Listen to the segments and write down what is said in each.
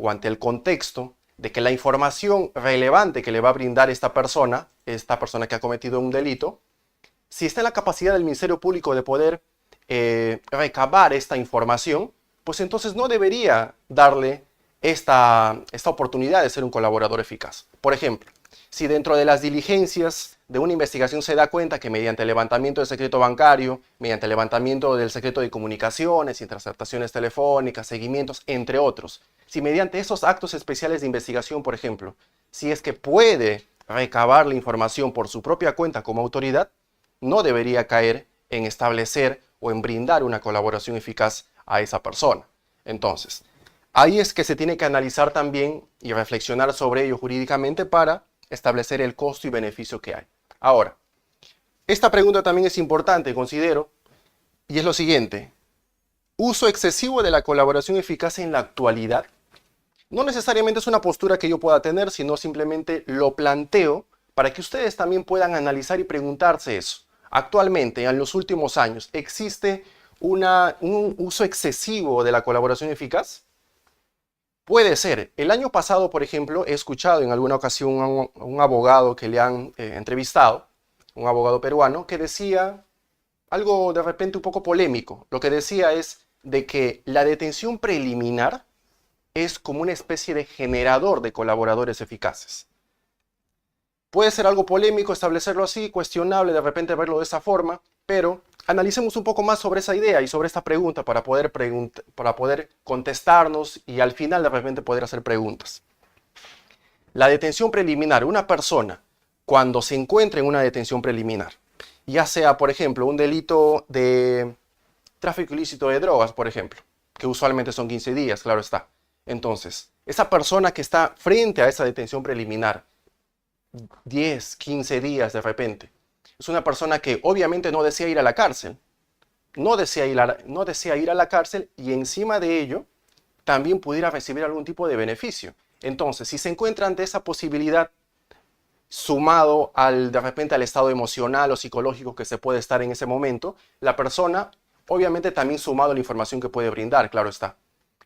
o ante el contexto de que la información relevante que le va a brindar esta persona que ha cometido un delito, si está en la capacidad del Ministerio Público de poder recabar esta información, pues entonces no debería darle esta oportunidad de ser un colaborador eficaz. Por ejemplo, si dentro de las diligencias de una investigación se da cuenta que mediante el levantamiento del secreto bancario, mediante el levantamiento del secreto de comunicaciones, interceptaciones telefónicas, seguimientos, entre otros, si mediante esos actos especiales de investigación, por ejemplo, si es que puede recabar la información por su propia cuenta como autoridad, no debería caer en establecer o en brindar una colaboración eficaz a esa persona. Entonces, ahí es que se tiene que analizar también y reflexionar sobre ello jurídicamente para establecer el costo y beneficio que hay. Ahora, esta pregunta también es importante, considero, y es lo siguiente: ¿uso excesivo de la colaboración eficaz en la actualidad? No necesariamente es una postura que yo pueda tener, sino simplemente lo planteo para que ustedes también puedan analizar y preguntarse eso. Actualmente, en los últimos años, ¿existe un uso excesivo de la colaboración eficaz? Puede ser. El año pasado, por ejemplo, he escuchado en alguna ocasión a un abogado que le han entrevistado, un abogado peruano, que decía algo de repente un poco polémico. Lo que decía es de que la detención preliminar es como una especie de generador de colaboradores eficaces. Puede ser algo polémico establecerlo así, cuestionable de repente verlo de esa forma, pero analicemos un poco más sobre esa idea y sobre esta pregunta para poder contestarnos y al final de repente poder hacer preguntas. La detención preliminar, una persona cuando se encuentra en una detención preliminar, ya sea por ejemplo un delito de tráfico ilícito de drogas, por ejemplo, que usualmente son 15 días, claro está. Entonces, esa persona que está frente a esa detención preliminar, 10, 15 días de repente, es una persona que obviamente no desea ir a la cárcel, no desea ir a la cárcel y encima de ello también pudiera recibir algún tipo de beneficio. Entonces, si se encuentra ante esa posibilidad, sumado de repente al estado emocional o psicológico que se puede estar en ese momento, la persona, obviamente también sumado a la información que puede brindar, claro está.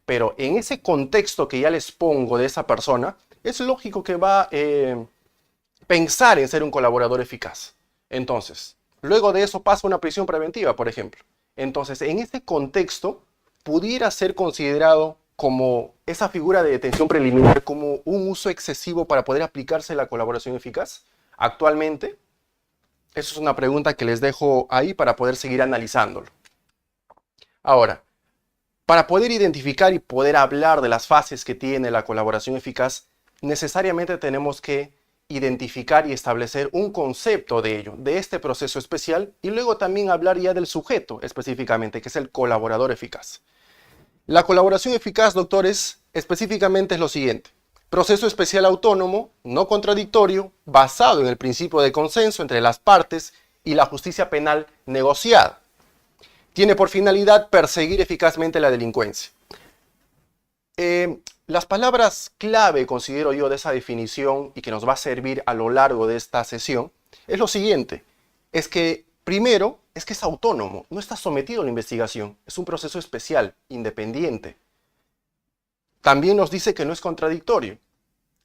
Pero en ese contexto que ya les pongo de esa persona, es lógico que va a pensar en ser un colaborador eficaz. Entonces, luego de eso pasa una prisión preventiva, por ejemplo. Entonces, en ese contexto, pudiera ser considerado como esa figura de detención preliminar como un uso excesivo para poder aplicarse la colaboración eficaz actualmente. Eso es una pregunta que les dejo ahí para poder seguir analizándolo. Ahora, para poder identificar y poder hablar de las fases que tiene la colaboración eficaz, necesariamente tenemos que identificar y establecer un concepto de ello, de este proceso especial, y luego también hablar ya del sujeto específicamente, que es el colaborador eficaz. La colaboración eficaz, doctores, específicamente es lo siguiente: proceso especial autónomo, no contradictorio, basado en el principio de consenso entre las partes y la justicia penal negociada. Tiene por finalidad perseguir eficazmente la delincuencia. Las palabras clave, considero yo, de esa definición y que nos va a servir a lo largo de esta sesión es lo siguiente: es que primero es que es autónomo, no está sometido a la investigación, es un proceso especial, independiente. También nos dice que no es contradictorio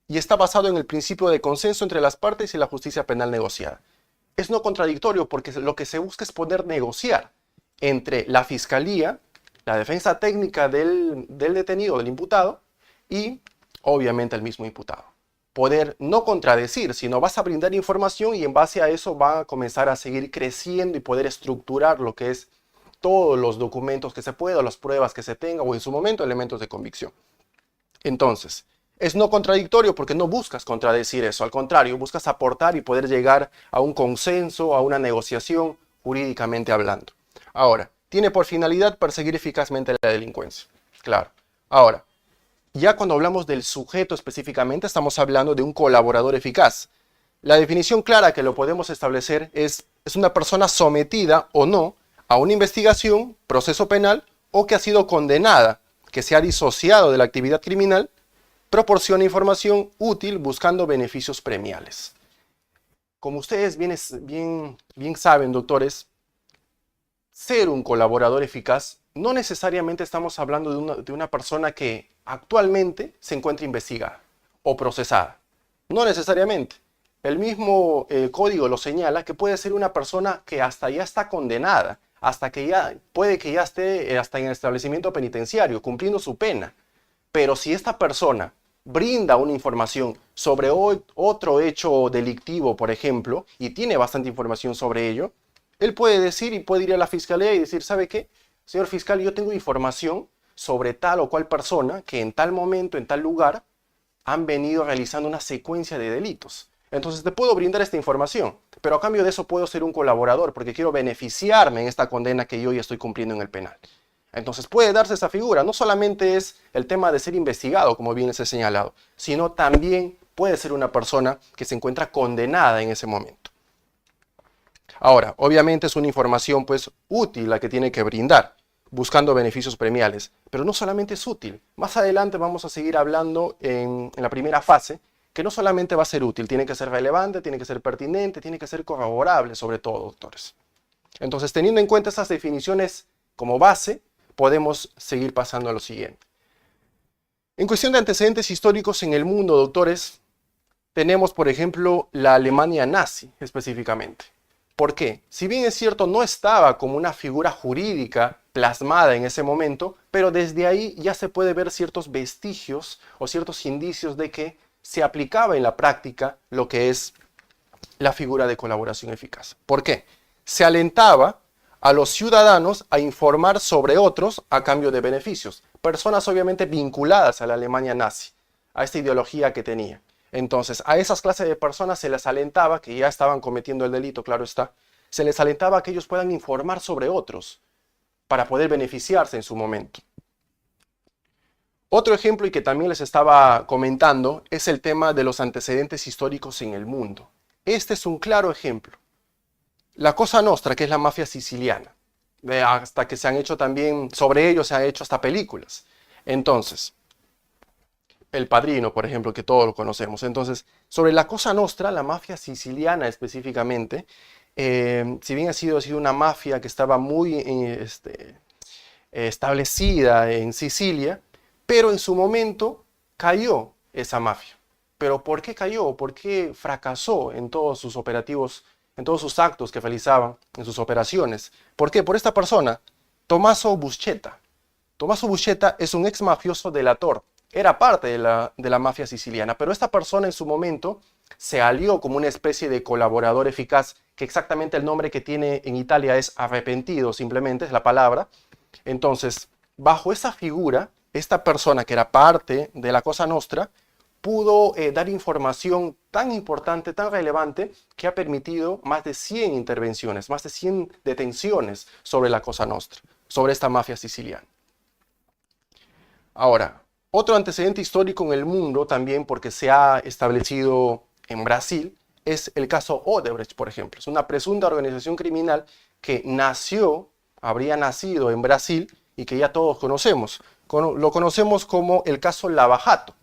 y está basado en el principio de consenso entre las partes y la justicia penal negociada. Es no contradictorio porque lo que se busca es poder negociar entre la fiscalía, la defensa técnica del detenido, del imputado, y obviamente el mismo imputado. Poder no contradecir, sino vas a brindar información y en base a eso va a comenzar a seguir creciendo y poder estructurar lo que es todos los documentos que se pueda, las pruebas que se tenga o en su momento elementos de convicción. Entonces, es no contradictorio porque no buscas contradecir eso, al contrario, buscas aportar y poder llegar a un consenso, a una negociación jurídicamente hablando. Ahora, tiene por finalidad perseguir eficazmente la delincuencia. Claro. Ahora, ya cuando hablamos del sujeto específicamente, estamos hablando de un colaborador eficaz. La definición clara que lo podemos establecer es una persona sometida o no a una investigación, proceso penal, o que ha sido condenada, que se ha disociado de la actividad criminal, proporciona información útil buscando beneficios premiales. Como ustedes bien saben, doctores, ser un colaborador eficaz no necesariamente estamos hablando de una persona que actualmente se encuentra investigada o procesada. No necesariamente. El mismo código lo señala que puede ser una persona que hasta ya está condenada, hasta que ya puede que ya esté hasta en el establecimiento penitenciario, cumpliendo su pena. Pero si esta persona brinda una información sobre otro hecho delictivo, por ejemplo, y tiene bastante información sobre ello, él puede decir y puede ir a la fiscalía y decir, ¿sabe qué? Señor fiscal, yo tengo información sobre tal o cual persona que en tal momento, en tal lugar, han venido realizando una secuencia de delitos. Entonces te puedo brindar esta información, pero a cambio de eso puedo ser un colaborador porque quiero beneficiarme en esta condena que yo ya estoy cumpliendo en el penal. Entonces puede darse esa figura. No solamente es el tema de ser investigado, como bien les he señalado, sino también puede ser una persona que se encuentra condenada en ese momento. Ahora, obviamente es una información pues útil la que tiene que brindar, buscando beneficios premiales. Pero no solamente es útil. Más adelante vamos a seguir hablando en la primera fase, que no solamente va a ser útil, tiene que ser relevante, tiene que ser pertinente, tiene que ser corroborable sobre todo, doctores. Entonces, teniendo en cuenta esas definiciones como base, podemos seguir pasando a lo siguiente. En cuestión de antecedentes históricos en el mundo, doctores, tenemos, por ejemplo, la Alemania nazi específicamente. ¿Por qué? Si bien es cierto, no estaba como una figura jurídica plasmada en ese momento, pero desde ahí ya se puede ver ciertos vestigios o ciertos indicios de que se aplicaba en la práctica lo que es la figura de colaboración eficaz. ¿Por qué? Se alentaba a los ciudadanos a informar sobre otros a cambio de beneficios. Personas obviamente vinculadas a la Alemania nazi, a esta ideología que tenía. Entonces, a esas clases de personas se les alentaba, que ya estaban cometiendo el delito, claro está, se les alentaba a que ellos puedan informar sobre otros para poder beneficiarse en su momento. Otro ejemplo, y que también les estaba comentando, es el tema de los antecedentes históricos en el mundo. Este es un claro ejemplo. La Cosa Nostra, que es la mafia siciliana, hasta que se han hecho también, sobre ello se han hecho hasta películas. Entonces, El Padrino, por ejemplo, que todos lo conocemos. Entonces, sobre la Cosa Nostra, la mafia siciliana específicamente, si bien ha sido una mafia que estaba muy establecida en Sicilia, pero en su momento cayó esa mafia. ¿Pero por qué cayó? ¿Por qué fracasó en todos sus operativos, en todos sus actos que realizaban, en sus operaciones? ¿Por qué? Por esta persona, Tommaso Buscetta. Tommaso Buscetta es un ex mafioso delator. Era parte de la mafia siciliana, pero esta persona en su momento se alió como una especie de colaborador eficaz, que exactamente el nombre que tiene en Italia es arrepentido, simplemente es la palabra. Entonces, bajo esa figura, esta persona que era parte de la Cosa Nostra pudo dar información tan importante, tan relevante, que ha permitido más de 100 intervenciones, más de 100 detenciones sobre la Cosa Nostra, sobre esta mafia siciliana. Ahora, otro antecedente histórico en el mundo también, porque se ha establecido en Brasil, es el caso Odebrecht, por ejemplo. Es una presunta organización criminal que habría nacido en Brasil y que ya todos conocemos. Lo conocemos como el caso Lava Jato.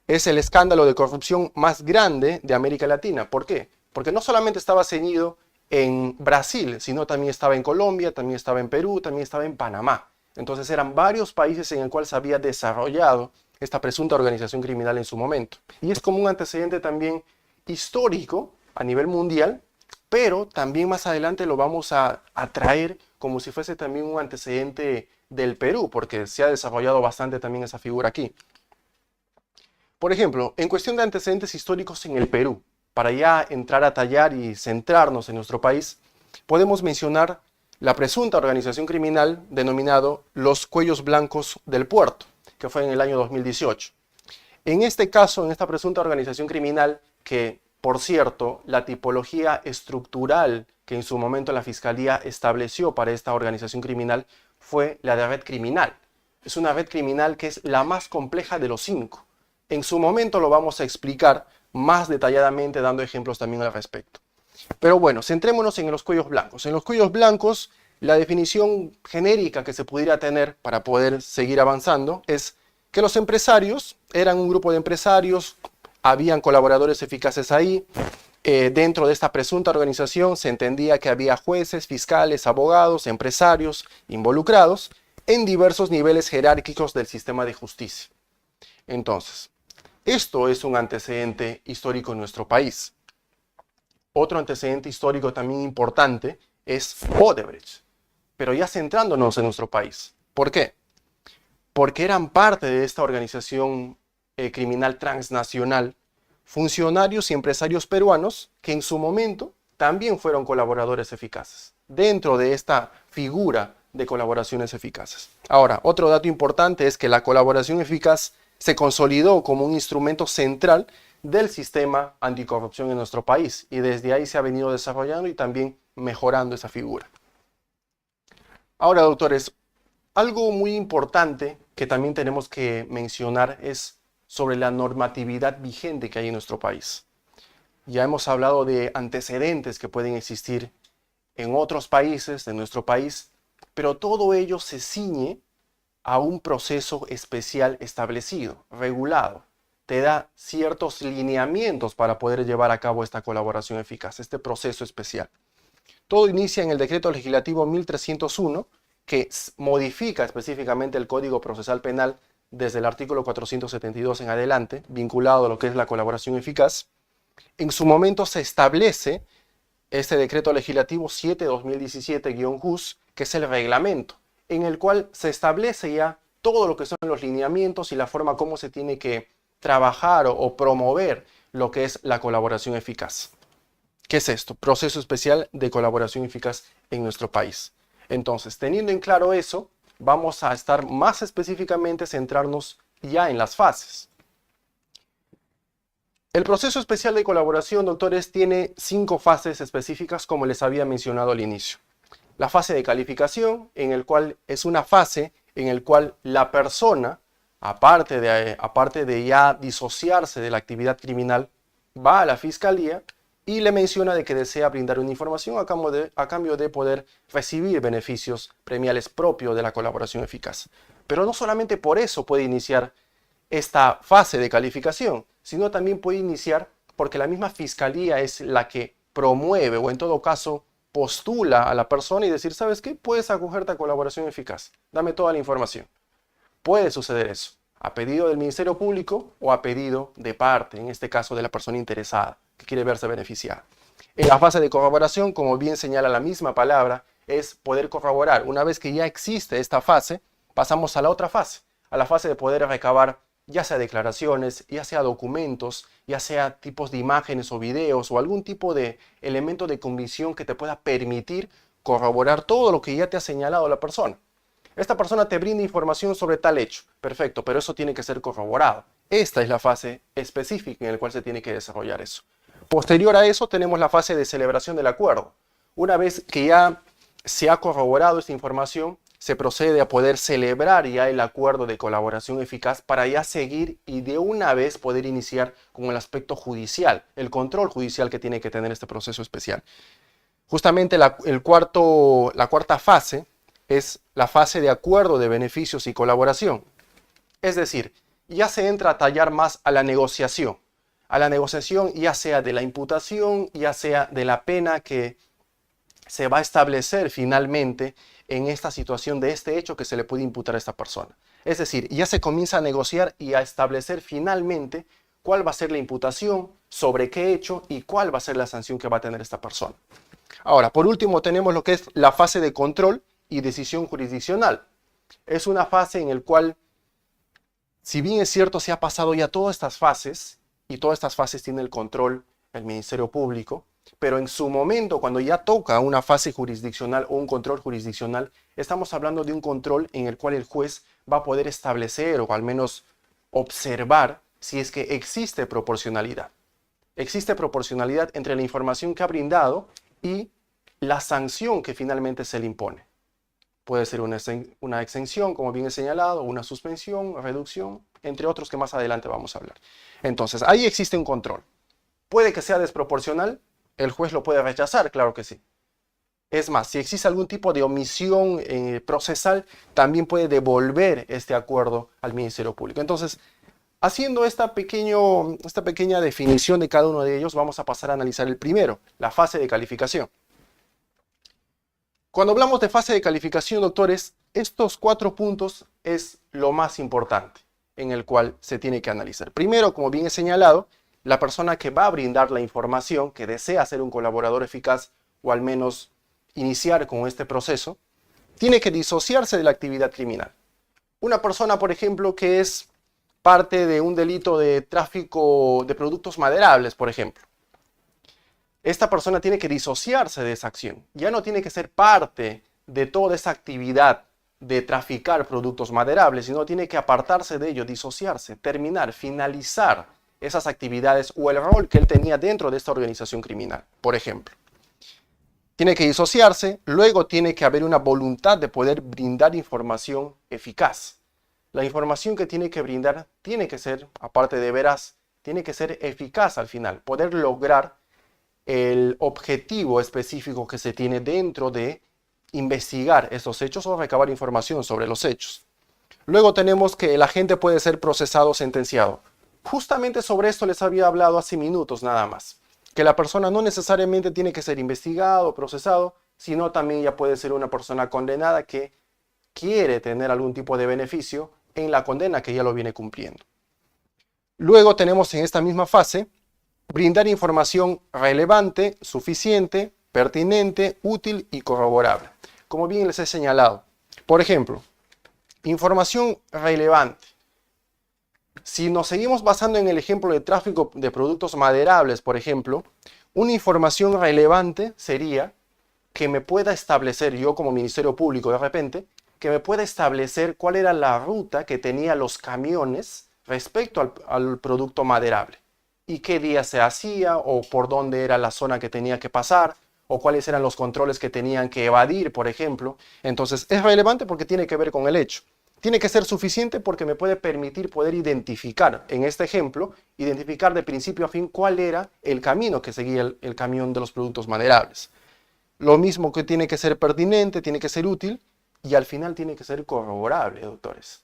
Es el escándalo de corrupción más grande de América Latina. ¿Por qué? Porque no solamente estaba ceñido en Brasil, sino también estaba en Colombia, también estaba en Perú, también estaba en Panamá. Entonces eran varios países en el cual se había desarrollado esta presunta organización criminal en su momento. Y es como un antecedente también histórico a nivel mundial, pero también más adelante lo vamos a traer como si fuese también un antecedente del Perú, porque se ha desarrollado bastante también esa figura aquí. Por ejemplo, en cuestión de antecedentes históricos en el Perú, para ya entrar a tallar y centrarnos en nuestro país, podemos mencionar la presunta organización criminal denominado Los Cuellos Blancos del Puerto, que fue en el año 2018. En este caso, en esta presunta organización criminal, que por cierto, la tipología estructural que en su momento la Fiscalía estableció para esta organización criminal fue la de red criminal. Es una red criminal que es la más compleja de los 5. En su momento lo vamos a explicar más detalladamente dando ejemplos también al respecto. Pero bueno, centrémonos en los cuellos blancos. En los cuellos blancos, la definición genérica que se pudiera tener para poder seguir avanzando es que los empresarios eran un grupo de empresarios, habían colaboradores eficaces ahí, Dentro de esta presunta organización se entendía que había jueces, fiscales, abogados, empresarios involucrados en diversos niveles jerárquicos del sistema de justicia. Entonces, esto es un antecedente histórico en nuestro país. Otro antecedente histórico también importante es Odebrecht, pero ya centrándonos en nuestro país. ¿Por qué? Porque eran parte de esta organización criminal transnacional funcionarios y empresarios peruanos que en su momento también fueron colaboradores eficaces, dentro de esta figura de colaboraciones eficaces. Ahora, otro dato importante es que la colaboración eficaz se consolidó como un instrumento central del sistema anticorrupción en nuestro país y desde ahí se ha venido desarrollando y también mejorando esa figura. Ahora, doctores, algo muy importante que también tenemos que mencionar es sobre la normatividad vigente que hay en nuestro país. Ya hemos hablado de antecedentes que pueden existir en otros países de nuestro país, pero todo ello se ciñe a un proceso especial establecido, regulado. Te da ciertos lineamientos para poder llevar a cabo esta colaboración eficaz, este proceso especial. Todo inicia en el Decreto Legislativo 1301, que modifica específicamente el Código Procesal Penal desde el artículo 472 en adelante, vinculado a lo que es la colaboración eficaz. En su momento se establece este Decreto Legislativo 7-2017-JUS, que es el reglamento, en el cual se establece ya todo lo que son los lineamientos y la forma como se tiene que trabajar o promover lo que es la colaboración eficaz. ¿Qué es esto? Proceso especial de colaboración eficaz en nuestro país. Entonces, teniendo en claro eso, vamos a estar más específicamente centrarnos ya en las fases. El proceso especial de colaboración, doctores, tiene 5 fases específicas como les había mencionado al inicio. La fase de calificación, en el cual es una fase en el cual la persona, aparte de ya disociarse de la actividad criminal, va a la fiscalía y le menciona de que desea brindar una información a cambio de poder recibir beneficios premiales propios de la colaboración eficaz. Pero no solamente por eso puede iniciar esta fase de calificación, sino también puede iniciar porque la misma fiscalía es la que promueve o en todo caso postula a la persona y decir, ¿sabes qué? Puedes acogerte a colaboración eficaz, dame toda la información. Puede suceder eso, a pedido del Ministerio Público o a pedido de parte, en este caso de la persona interesada, que quiere verse beneficiada. En la fase de corroboración, como bien señala la misma palabra, es poder corroborar. Una vez que ya existe esta fase, pasamos a la otra fase, a la fase de poder recabar ya sea declaraciones, ya sea documentos, ya sea tipos de imágenes o videos o algún tipo de elemento de convicción que te pueda permitir corroborar todo lo que ya te ha señalado la persona. Esta persona te brinda información sobre tal hecho, perfecto, pero eso tiene que ser corroborado. Esta es la fase específica en la cual se tiene que desarrollar eso. Posterior a eso tenemos la fase de celebración del acuerdo. Una vez que ya se ha corroborado esta información, se procede a poder celebrar ya el acuerdo de colaboración eficaz para ya seguir y de una vez poder iniciar con el aspecto judicial, el control judicial que tiene que tener este proceso especial. Justamente la cuarta fase es la fase de acuerdo de beneficios y colaboración. Es decir, ya se entra a tallar más a la negociación ya sea de la imputación, ya sea de la pena que se va a establecer finalmente en esta situación de este hecho que se le puede imputar a esta persona. Es decir, ya se comienza a negociar y a establecer finalmente cuál va a ser la imputación, sobre qué hecho y cuál va a ser la sanción que va a tener esta persona. Ahora, por último, tenemos lo que es la fase de control y decisión jurisdiccional. Es una fase en la cual, si bien es cierto, se ha pasado ya todas estas fases, y todas estas fases tiene el control el Ministerio Público, pero en su momento, cuando ya toca una fase jurisdiccional o un control jurisdiccional, estamos hablando de un control en el cual el juez va a poder establecer o al menos observar si es que existe proporcionalidad. Existe proporcionalidad entre la información que ha brindado y la sanción que finalmente se le impone. Puede ser una exención, como bien he señalado, una suspensión, reducción, entre otros que más adelante vamos a hablar. Entonces, ahí existe un control. Puede que sea desproporcional, el juez lo puede rechazar, claro que sí. Es más, si existe algún tipo de omisión procesal, también puede devolver este acuerdo al Ministerio Público. Entonces, Haciendo esta pequeña definición de cada uno de ellos, vamos a pasar a analizar el primero, la fase de calificación. Cuando hablamos de fase de calificación, doctores, estos 4 puntos es lo más importante en el cual se tiene que analizar. Primero, como bien he señalado, la persona que va a brindar la información, que desea ser un colaborador eficaz o al menos iniciar con este proceso, tiene que disociarse de la actividad criminal. Una persona, por ejemplo, que es parte de un delito de tráfico de productos maderables, por ejemplo. Esta persona tiene que disociarse de esa acción. Ya no tiene que ser parte de toda esa actividad de traficar productos maderables, sino tiene que apartarse de ello, disociarse, terminar, finalizar esas actividades o el rol que él tenía dentro de esta organización criminal, por ejemplo. Tiene que disociarse, luego tiene que haber una voluntad de poder brindar información eficaz. La información que tiene que brindar tiene que ser, aparte de veraz, tiene que ser eficaz al final, poder lograr el objetivo específico que se tiene dentro de investigar esos hechos o recabar información sobre los hechos. Luego tenemos que el agente puede ser procesado o sentenciado. Justamente sobre esto les había hablado hace minutos nada más. Que la persona no necesariamente tiene que ser investigado o procesado, sino también ya puede ser una persona condenada que quiere tener algún tipo de beneficio en la condena que ya lo viene cumpliendo. Luego tenemos en esta misma fase brindar información relevante, suficiente, pertinente, útil y corroborable. Como bien les he señalado. Por ejemplo, información relevante. Si nos seguimos basando en el ejemplo de tráfico de productos maderables, por ejemplo, una información relevante sería que me pueda establecer, yo como Ministerio Público de repente, que me pueda establecer cuál era la ruta que tenían los camiones respecto al producto maderable. Y qué día se hacía, o por dónde era la zona que tenía que pasar, o cuáles eran los controles que tenían que evadir, por ejemplo. Entonces, es relevante porque tiene que ver con el hecho. Tiene que ser suficiente porque me puede permitir poder identificar, en este ejemplo, identificar de principio a fin cuál era el camino que seguía el camión de los productos maderables. Lo mismo que tiene que ser pertinente, tiene que ser útil, y al final tiene que ser corroborable, doctores.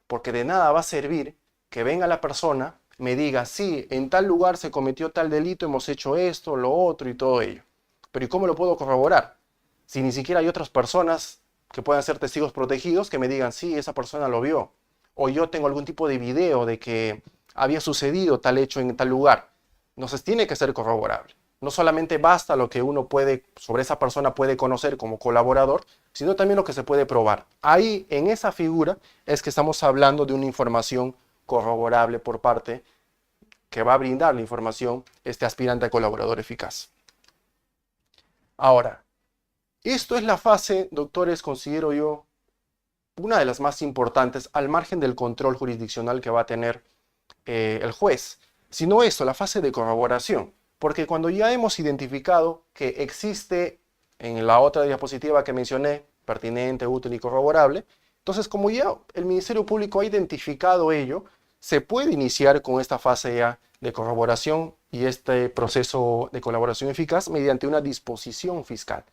Porque de nada va a servir que venga la persona, me diga, sí, en tal lugar se cometió tal delito, hemos hecho esto, lo otro y todo ello. Pero ¿y cómo lo puedo corroborar? Si ni siquiera hay otras personas que puedan ser testigos protegidos que me digan, sí, esa persona lo vio. O yo tengo algún tipo de video de que había sucedido tal hecho en tal lugar. Entonces tiene que ser corroborable. No solamente basta lo que uno puede, sobre esa persona puede conocer como colaborador, sino también lo que se puede probar. Ahí, en esa figura, es que estamos hablando de una información corroborable por parte que va a brindar la información este aspirante a colaborador eficaz. Ahora, esto es la fase, doctores, considero yo, una de las más importantes al margen del control jurisdiccional que va a tener el juez. Sino esto, la fase de corroboración. Porque cuando ya hemos identificado que existe en la otra diapositiva que mencioné, pertinente, útil y corroborable, entonces como ya el Ministerio Público ha identificado ello, se puede iniciar con esta fase ya de corroboración y este proceso de colaboración eficaz mediante una disposición fiscal,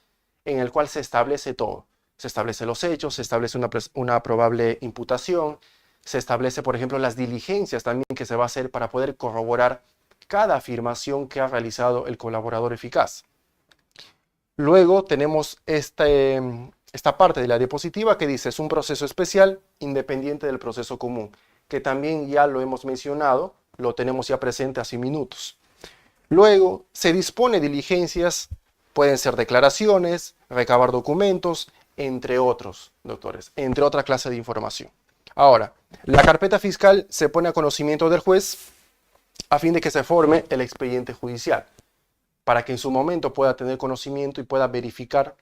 en el cual se establece todo. Se establecen los hechos, se establece una probable imputación, se establece, por ejemplo, las diligencias también que se va a hacer para poder corroborar cada afirmación que ha realizado el colaborador eficaz. Luego tenemos esta parte de la diapositiva que dice, es un proceso especial independiente del proceso común, que también ya lo hemos mencionado, lo tenemos ya presente hace minutos. Luego se dispone diligencias, pueden ser declaraciones, recabar documentos, entre otros, doctores, entre otra clase de información. Ahora, la carpeta fiscal se pone a conocimiento del juez a fin de que se forme el expediente judicial, para que en su momento pueda tener conocimiento y pueda verificar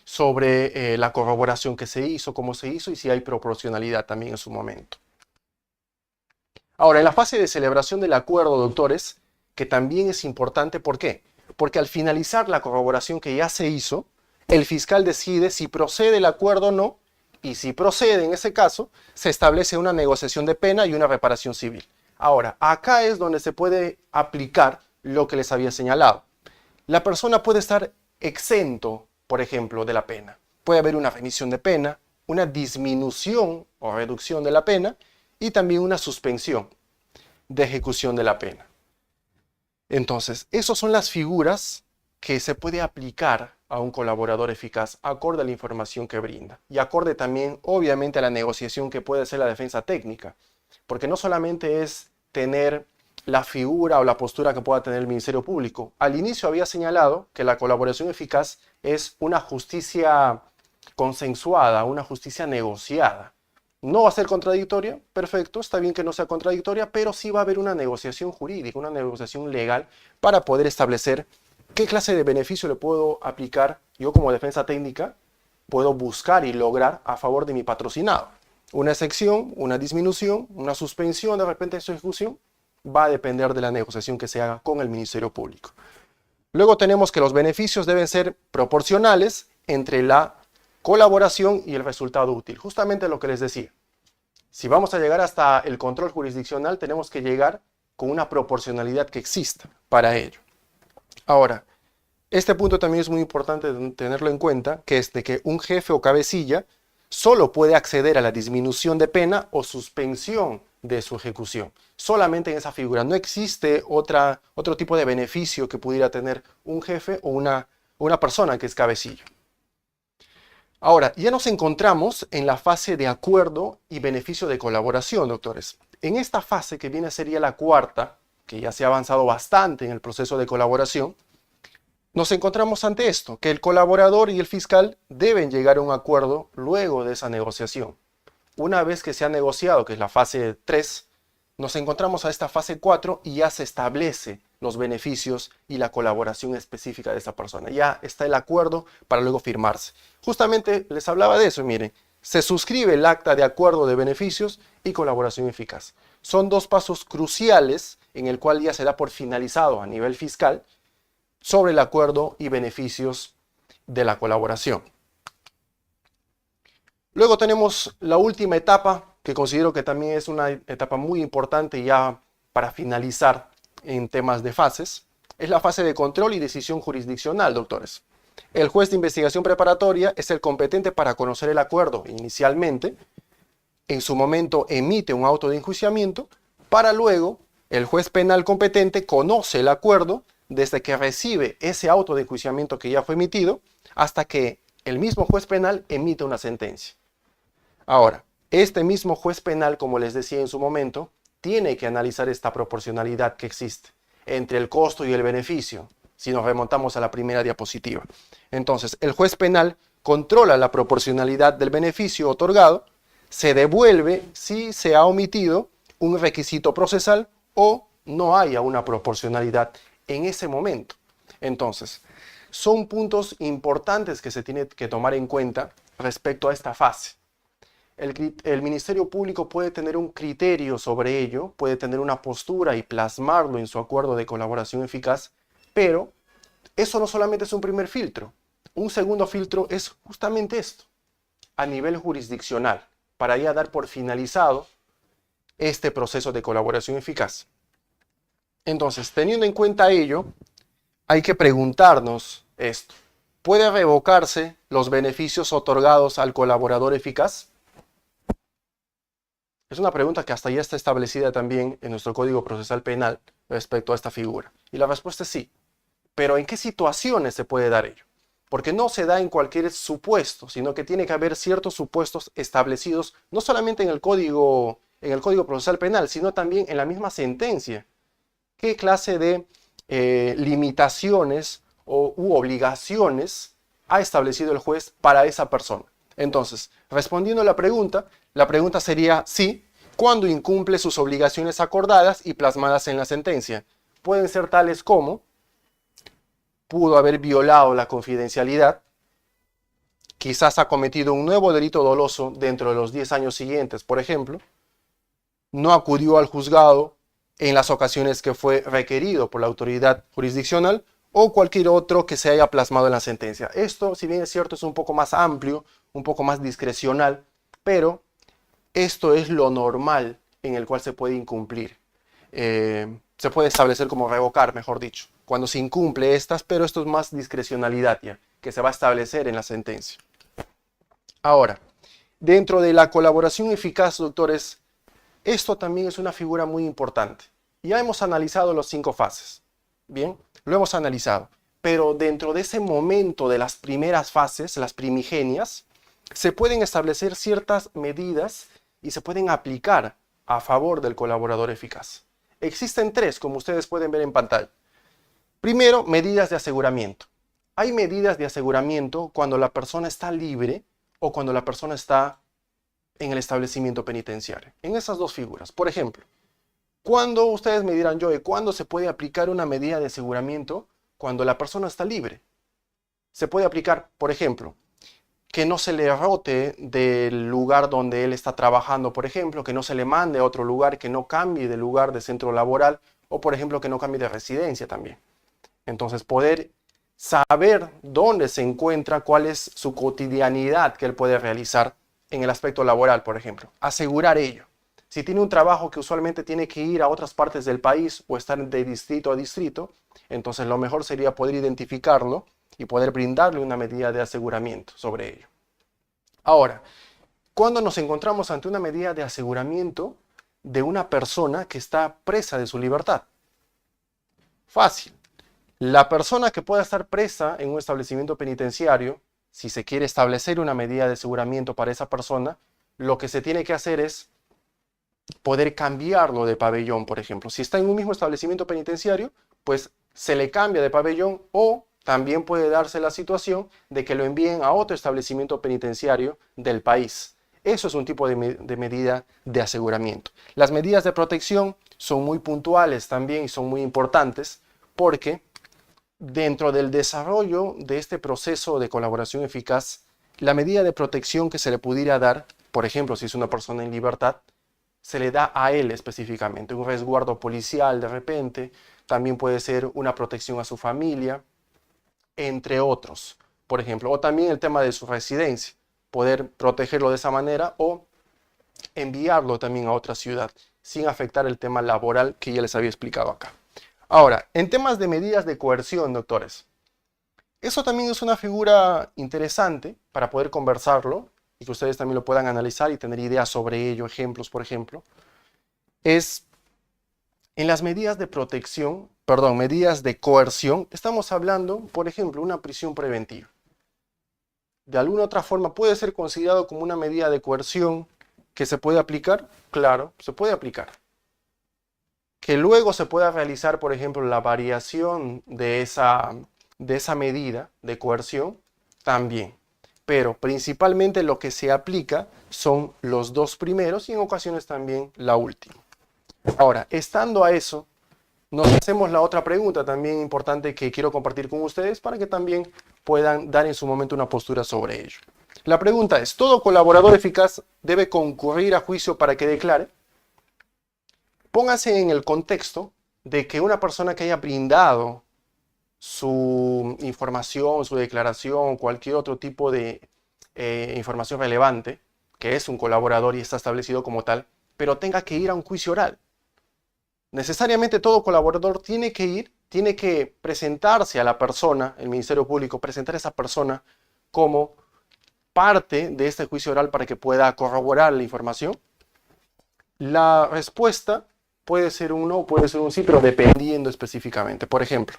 sobre la corroboración que se hizo, cómo se hizo y si hay proporcionalidad también en su momento. Ahora, en la fase de celebración del acuerdo, doctores, que también es importante, ¿por qué? Porque al finalizar la corroboración que ya se hizo, el fiscal decide si procede el acuerdo o no, y si procede en ese caso, se establece una negociación de pena y una reparación civil. Ahora, acá es donde se puede aplicar lo que les había señalado. La persona puede estar exento, por ejemplo, de la pena. Puede haber una remisión de pena, una disminución o reducción de la pena, y también una suspensión de ejecución de la pena. Entonces, esas son las figuras que se puede aplicar a un colaborador eficaz acorde a la información que brinda y acorde también, obviamente, a la negociación que puede hacer la defensa técnica, porque no solamente es tener la figura o la postura que pueda tener el Ministerio Público. Al inicio había señalado que la colaboración eficaz es una justicia consensuada, una justicia negociada. No va a ser contradictoria, perfecto, está bien que no sea contradictoria, pero sí va a haber una negociación jurídica, una negociación legal para poder establecer qué clase de beneficio le puedo aplicar yo como defensa técnica, puedo buscar y lograr a favor de mi patrocinado. Una excepción, una disminución, una suspensión de repente de su ejecución, va a depender de la negociación que se haga con el Ministerio Público. Luego tenemos que los beneficios deben ser proporcionales entre la colaboración y el resultado útil. Justamente lo que les decía. Si vamos a llegar hasta el control jurisdiccional, tenemos que llegar con una proporcionalidad que exista para ello. Ahora, este punto también es muy importante tenerlo en cuenta, que es de que un jefe o cabecilla solo puede acceder a la disminución de pena o suspensión de su ejecución. Solamente en esa figura. No existe otro tipo de beneficio que pudiera tener un jefe o una persona que es cabecilla. Ahora, ya nos encontramos en la fase de acuerdo y beneficio de colaboración, doctores. En esta fase, que viene sería la cuarta, que ya se ha avanzado bastante en el proceso de colaboración, nos encontramos ante esto, que el colaborador y el fiscal deben llegar a un acuerdo luego de esa negociación. Una vez que se ha negociado, que es la fase 3, nos encontramos a esta fase 4 y ya se establece los beneficios y la colaboración específica de esta persona. Ya está el acuerdo para luego firmarse. Justamente les hablaba de eso, miren. Se suscribe el acta de acuerdo de beneficios y colaboración eficaz. Son dos pasos cruciales en el cual ya se da por finalizado a nivel fiscal sobre el acuerdo y beneficios de la colaboración. Luego tenemos la última etapa, que considero que también es una etapa muy importante ya para finalizar en temas de fases. Es la fase de control y decisión jurisdiccional, doctores. El juez de investigación preparatoria es el competente para conocer el acuerdo inicialmente. En su momento emite un auto de enjuiciamiento, para luego el juez penal competente conoce el acuerdo desde que recibe ese auto de enjuiciamiento que ya fue emitido hasta que el mismo juez penal emite una sentencia. Ahora, este mismo juez penal, como les decía en su momento, tiene que analizar esta proporcionalidad que existe entre el costo y el beneficio, si nos remontamos a la primera diapositiva. Entonces, el juez penal controla la proporcionalidad del beneficio otorgado, se devuelve si se ha omitido un requisito procesal o no haya una proporcionalidad en ese momento. Entonces, son puntos importantes que se tiene que tomar en cuenta respecto a esta fase. El Ministerio Público puede tener un criterio sobre ello, puede tener una postura y plasmarlo en su acuerdo de colaboración eficaz, pero eso no solamente es un primer filtro. Un segundo filtro es justamente esto, a nivel jurisdiccional, para ya dar por finalizado este proceso de colaboración eficaz. Entonces, teniendo en cuenta ello, hay que preguntarnos esto. ¿Puede revocarse los beneficios otorgados al colaborador eficaz? Es una pregunta que hasta ya está establecida también en nuestro Código Procesal Penal respecto a esta figura. Y la respuesta es sí. Pero ¿en qué situaciones se puede dar ello? Porque no se da en cualquier supuesto, sino que tiene que haber ciertos supuestos establecidos no solamente en el Código Procesal Penal, sino también en la misma sentencia. ¿Qué clase de limitaciones u obligaciones ha establecido el juez para esa persona? Entonces, respondiendo a la pregunta sería sí, cuando incumple sus obligaciones acordadas y plasmadas en la sentencia. Pueden ser tales como pudo haber violado la confidencialidad, quizás ha cometido un nuevo delito doloso dentro de los 10 años siguientes, por ejemplo, no acudió al juzgado en las ocasiones que fue requerido por la autoridad jurisdiccional o cualquier otro que se haya plasmado en la sentencia. Esto, si bien es cierto, es un poco más amplio, un poco más discrecional, pero esto es lo normal en el cual se puede incumplir. Se puede establecer como revocar, mejor dicho, cuando se incumple estas, pero esto es más discrecionalidad ya, que se va a establecer en la sentencia. Ahora, dentro de la colaboración eficaz, doctores, Esto también es una figura muy importante. Ya hemos analizado los 5 fases. Bien, lo hemos analizado. Pero dentro de ese momento de las primeras fases, las primigenias, se pueden establecer ciertas medidas y se pueden aplicar a favor del colaborador eficaz. Existen 3, como ustedes pueden ver en pantalla. Primero, medidas de aseguramiento. Hay medidas de aseguramiento cuando la persona está libre o cuando la persona está en el establecimiento penitenciario. En esas 2 figuras. Por ejemplo, ¿cuándo ustedes me dirán, Joe, cuándo se puede aplicar una medida de aseguramiento? Cuando la persona está libre. Se puede aplicar, por ejemplo, que no se le rote del lugar donde él está trabajando, por ejemplo, que no se le mande a otro lugar, que no cambie de lugar de centro laboral, o por ejemplo, que no cambie de residencia también. Entonces, poder saber dónde se encuentra, cuál es su cotidianidad que él puede realizar en el aspecto laboral, por ejemplo. Asegurar ello. Si tiene un trabajo que usualmente tiene que ir a otras partes del país o estar de distrito a distrito, entonces lo mejor sería poder identificarlo y poder brindarle una medida de aseguramiento sobre ello. Ahora, ¿cuándo nos encontramos ante una medida de aseguramiento de una persona que está presa de su libertad? Fácil. La persona que pueda estar presa en un establecimiento penitenciario, si se quiere establecer una medida de aseguramiento para esa persona, lo que se tiene que hacer es poder cambiarlo de pabellón, por ejemplo. Si está en un mismo establecimiento penitenciario, pues se le cambia de pabellón, o también puede darse la situación de que lo envíen a otro establecimiento penitenciario del país. Eso es un tipo de medida de aseguramiento. Las medidas de protección son muy puntuales también y son muy importantes porque dentro del desarrollo de este proceso de colaboración eficaz, la medida de protección que se le pudiera dar, por ejemplo, si es una persona en libertad, se le da a él específicamente, un resguardo policial de repente, también puede ser una protección a su familia, entre otros, por ejemplo, o también el tema de su residencia, poder protegerlo de esa manera o enviarlo también a otra ciudad, sin afectar el tema laboral que ya les había explicado acá. Ahora, en temas de medidas de coerción, doctores, eso también es una figura interesante para poder conversarlo y que ustedes también lo puedan analizar y tener ideas sobre ello, ejemplos, por ejemplo, es en las medidas de protección, perdón, medidas de coerción, estamos hablando, por ejemplo, una prisión preventiva. De alguna otra forma, ¿puede ser considerado como una medida de coerción que se puede aplicar? Claro, se puede aplicar. Que luego se pueda realizar, por ejemplo, la variación de esa medida de coerción, también. Pero principalmente lo que se aplica son los 2 primeros y en ocasiones también la última. Ahora, estando a eso, nos hacemos la otra pregunta también importante que quiero compartir con ustedes para que también puedan dar en su momento una postura sobre ello. La pregunta es, ¿todo colaborador eficaz debe concurrir a juicio para que declare? Póngase en el contexto de que una persona que haya brindado su información, su declaración, cualquier otro tipo de información relevante, que es un colaborador y está establecido como tal, pero tenga que ir a un juicio oral. Necesariamente todo colaborador tiene que presentarse a la persona, el Ministerio Público, presentar a esa persona como parte de este juicio oral para que pueda corroborar la información. La respuesta puede ser un no, puede ser un sí, pero dependiendo específicamente. Por ejemplo,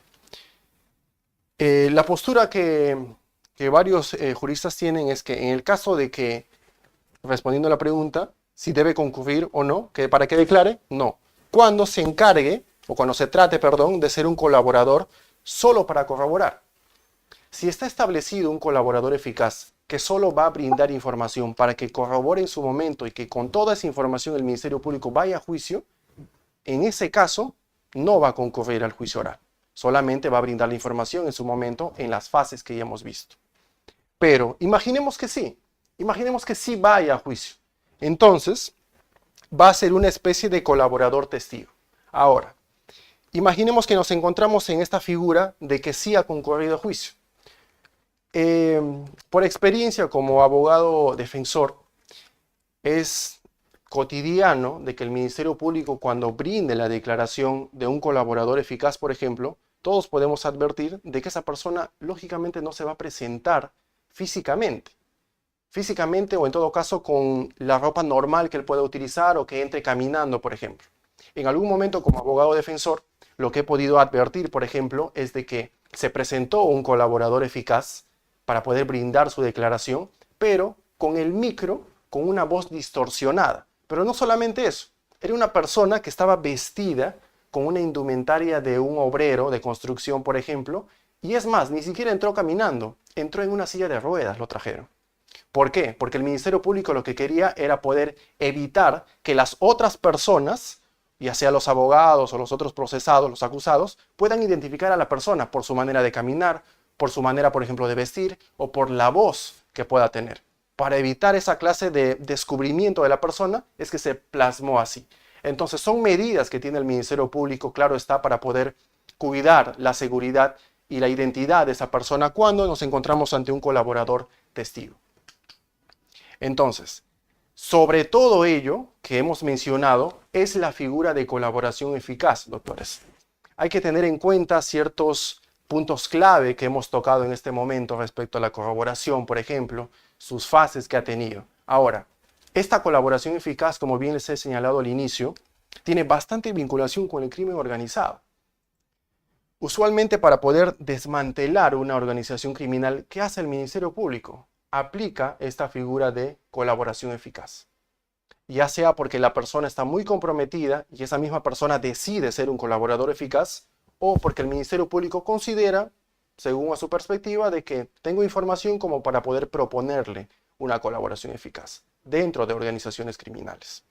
la postura que varios juristas tienen es que en el caso de que, respondiendo a la pregunta, si debe concurrir o no, que para que declare, no. Cuando se encargue, o cuando se trate, perdón, de ser un colaborador solo para corroborar. Si está establecido un colaborador eficaz que solo va a brindar información para que corrobore en su momento y que con toda esa información el Ministerio Público vaya a juicio, en ese caso no va a concurrir al juicio oral. Solamente va a brindar la información en su momento en las fases que ya hemos visto. Pero imaginemos que sí vaya a juicio. Entonces, va a ser una especie de colaborador testigo. Ahora, imaginemos que nos encontramos en esta figura de que sí ha concurrido a juicio. Por experiencia como abogado defensor, es cotidiano de que el Ministerio Público, cuando brinde la declaración de un colaborador eficaz, por ejemplo, todos podemos advertir de que esa persona lógicamente no se va a presentar físicamente. físicamente o en todo caso con la ropa normal que él pueda utilizar o que entre caminando, por ejemplo. En algún momento como abogado defensor, lo que he podido advertir, por ejemplo, es de que se presentó un colaborador eficaz para poder brindar su declaración, pero con el micro, con una voz distorsionada. Pero no solamente eso, era una persona que estaba vestida con una indumentaria de un obrero de construcción, por ejemplo, y es más, ni siquiera entró caminando, entró en una silla de ruedas, lo trajeron. ¿Por qué? Porque el Ministerio Público lo que quería era poder evitar que las otras personas, ya sea los abogados o los otros procesados, los acusados, puedan identificar a la persona por su manera de caminar, por su manera, por ejemplo, de vestir o por la voz que pueda tener. Para evitar esa clase de descubrimiento de la persona es que se plasmó así. Entonces son medidas que tiene el Ministerio Público, claro está, para poder cuidar la seguridad y la identidad de esa persona cuando nos encontramos ante un colaborador testigo. Entonces, sobre todo ello que hemos mencionado es la figura de colaboración eficaz, doctores. Hay que tener en cuenta ciertos puntos clave que hemos tocado en este momento respecto a la colaboración, por ejemplo, sus fases que ha tenido. Ahora, esta colaboración eficaz, como bien les he señalado al inicio, tiene bastante vinculación con el crimen organizado. Usualmente para poder desmantelar una organización criminal, ¿qué hace el Ministerio Público? Aplica esta figura de colaboración eficaz. Ya sea porque la persona está muy comprometida y esa misma persona decide ser un colaborador eficaz, o porque el Ministerio Público considera, según a su perspectiva, de que tengo información como para poder proponerle una colaboración eficaz dentro de organizaciones criminales.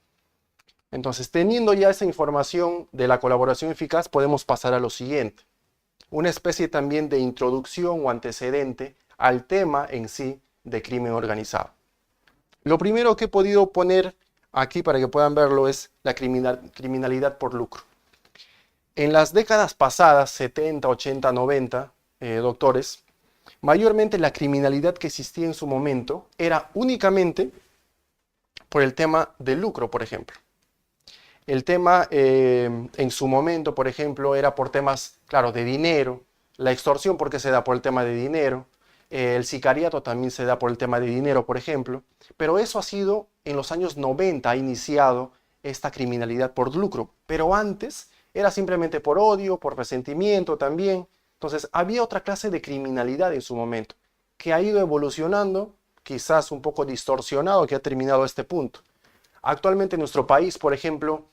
Entonces, teniendo ya esa información de la colaboración eficaz, podemos pasar a lo siguiente. Una especie también de introducción o antecedente al tema en sí de crimen organizado. Lo primero que he podido poner aquí para que puedan verlo es la criminalidad por lucro. En las décadas pasadas, 70, 80, 90, doctores, mayormente la criminalidad que existía en su momento era únicamente por el tema del lucro, por ejemplo. El tema en su momento, por ejemplo, era por temas, claro, de dinero. La extorsión porque se da por el tema de dinero. El sicariato también se da por el tema de dinero, por ejemplo. Pero eso ha sido, en los años 90 ha iniciado esta criminalidad por lucro. Pero antes era simplemente por odio, por resentimiento también. Entonces había otra clase de criminalidad en su momento, que ha ido evolucionando, quizás un poco distorsionado, que ha terminado a este punto. Actualmente en nuestro país, por ejemplo,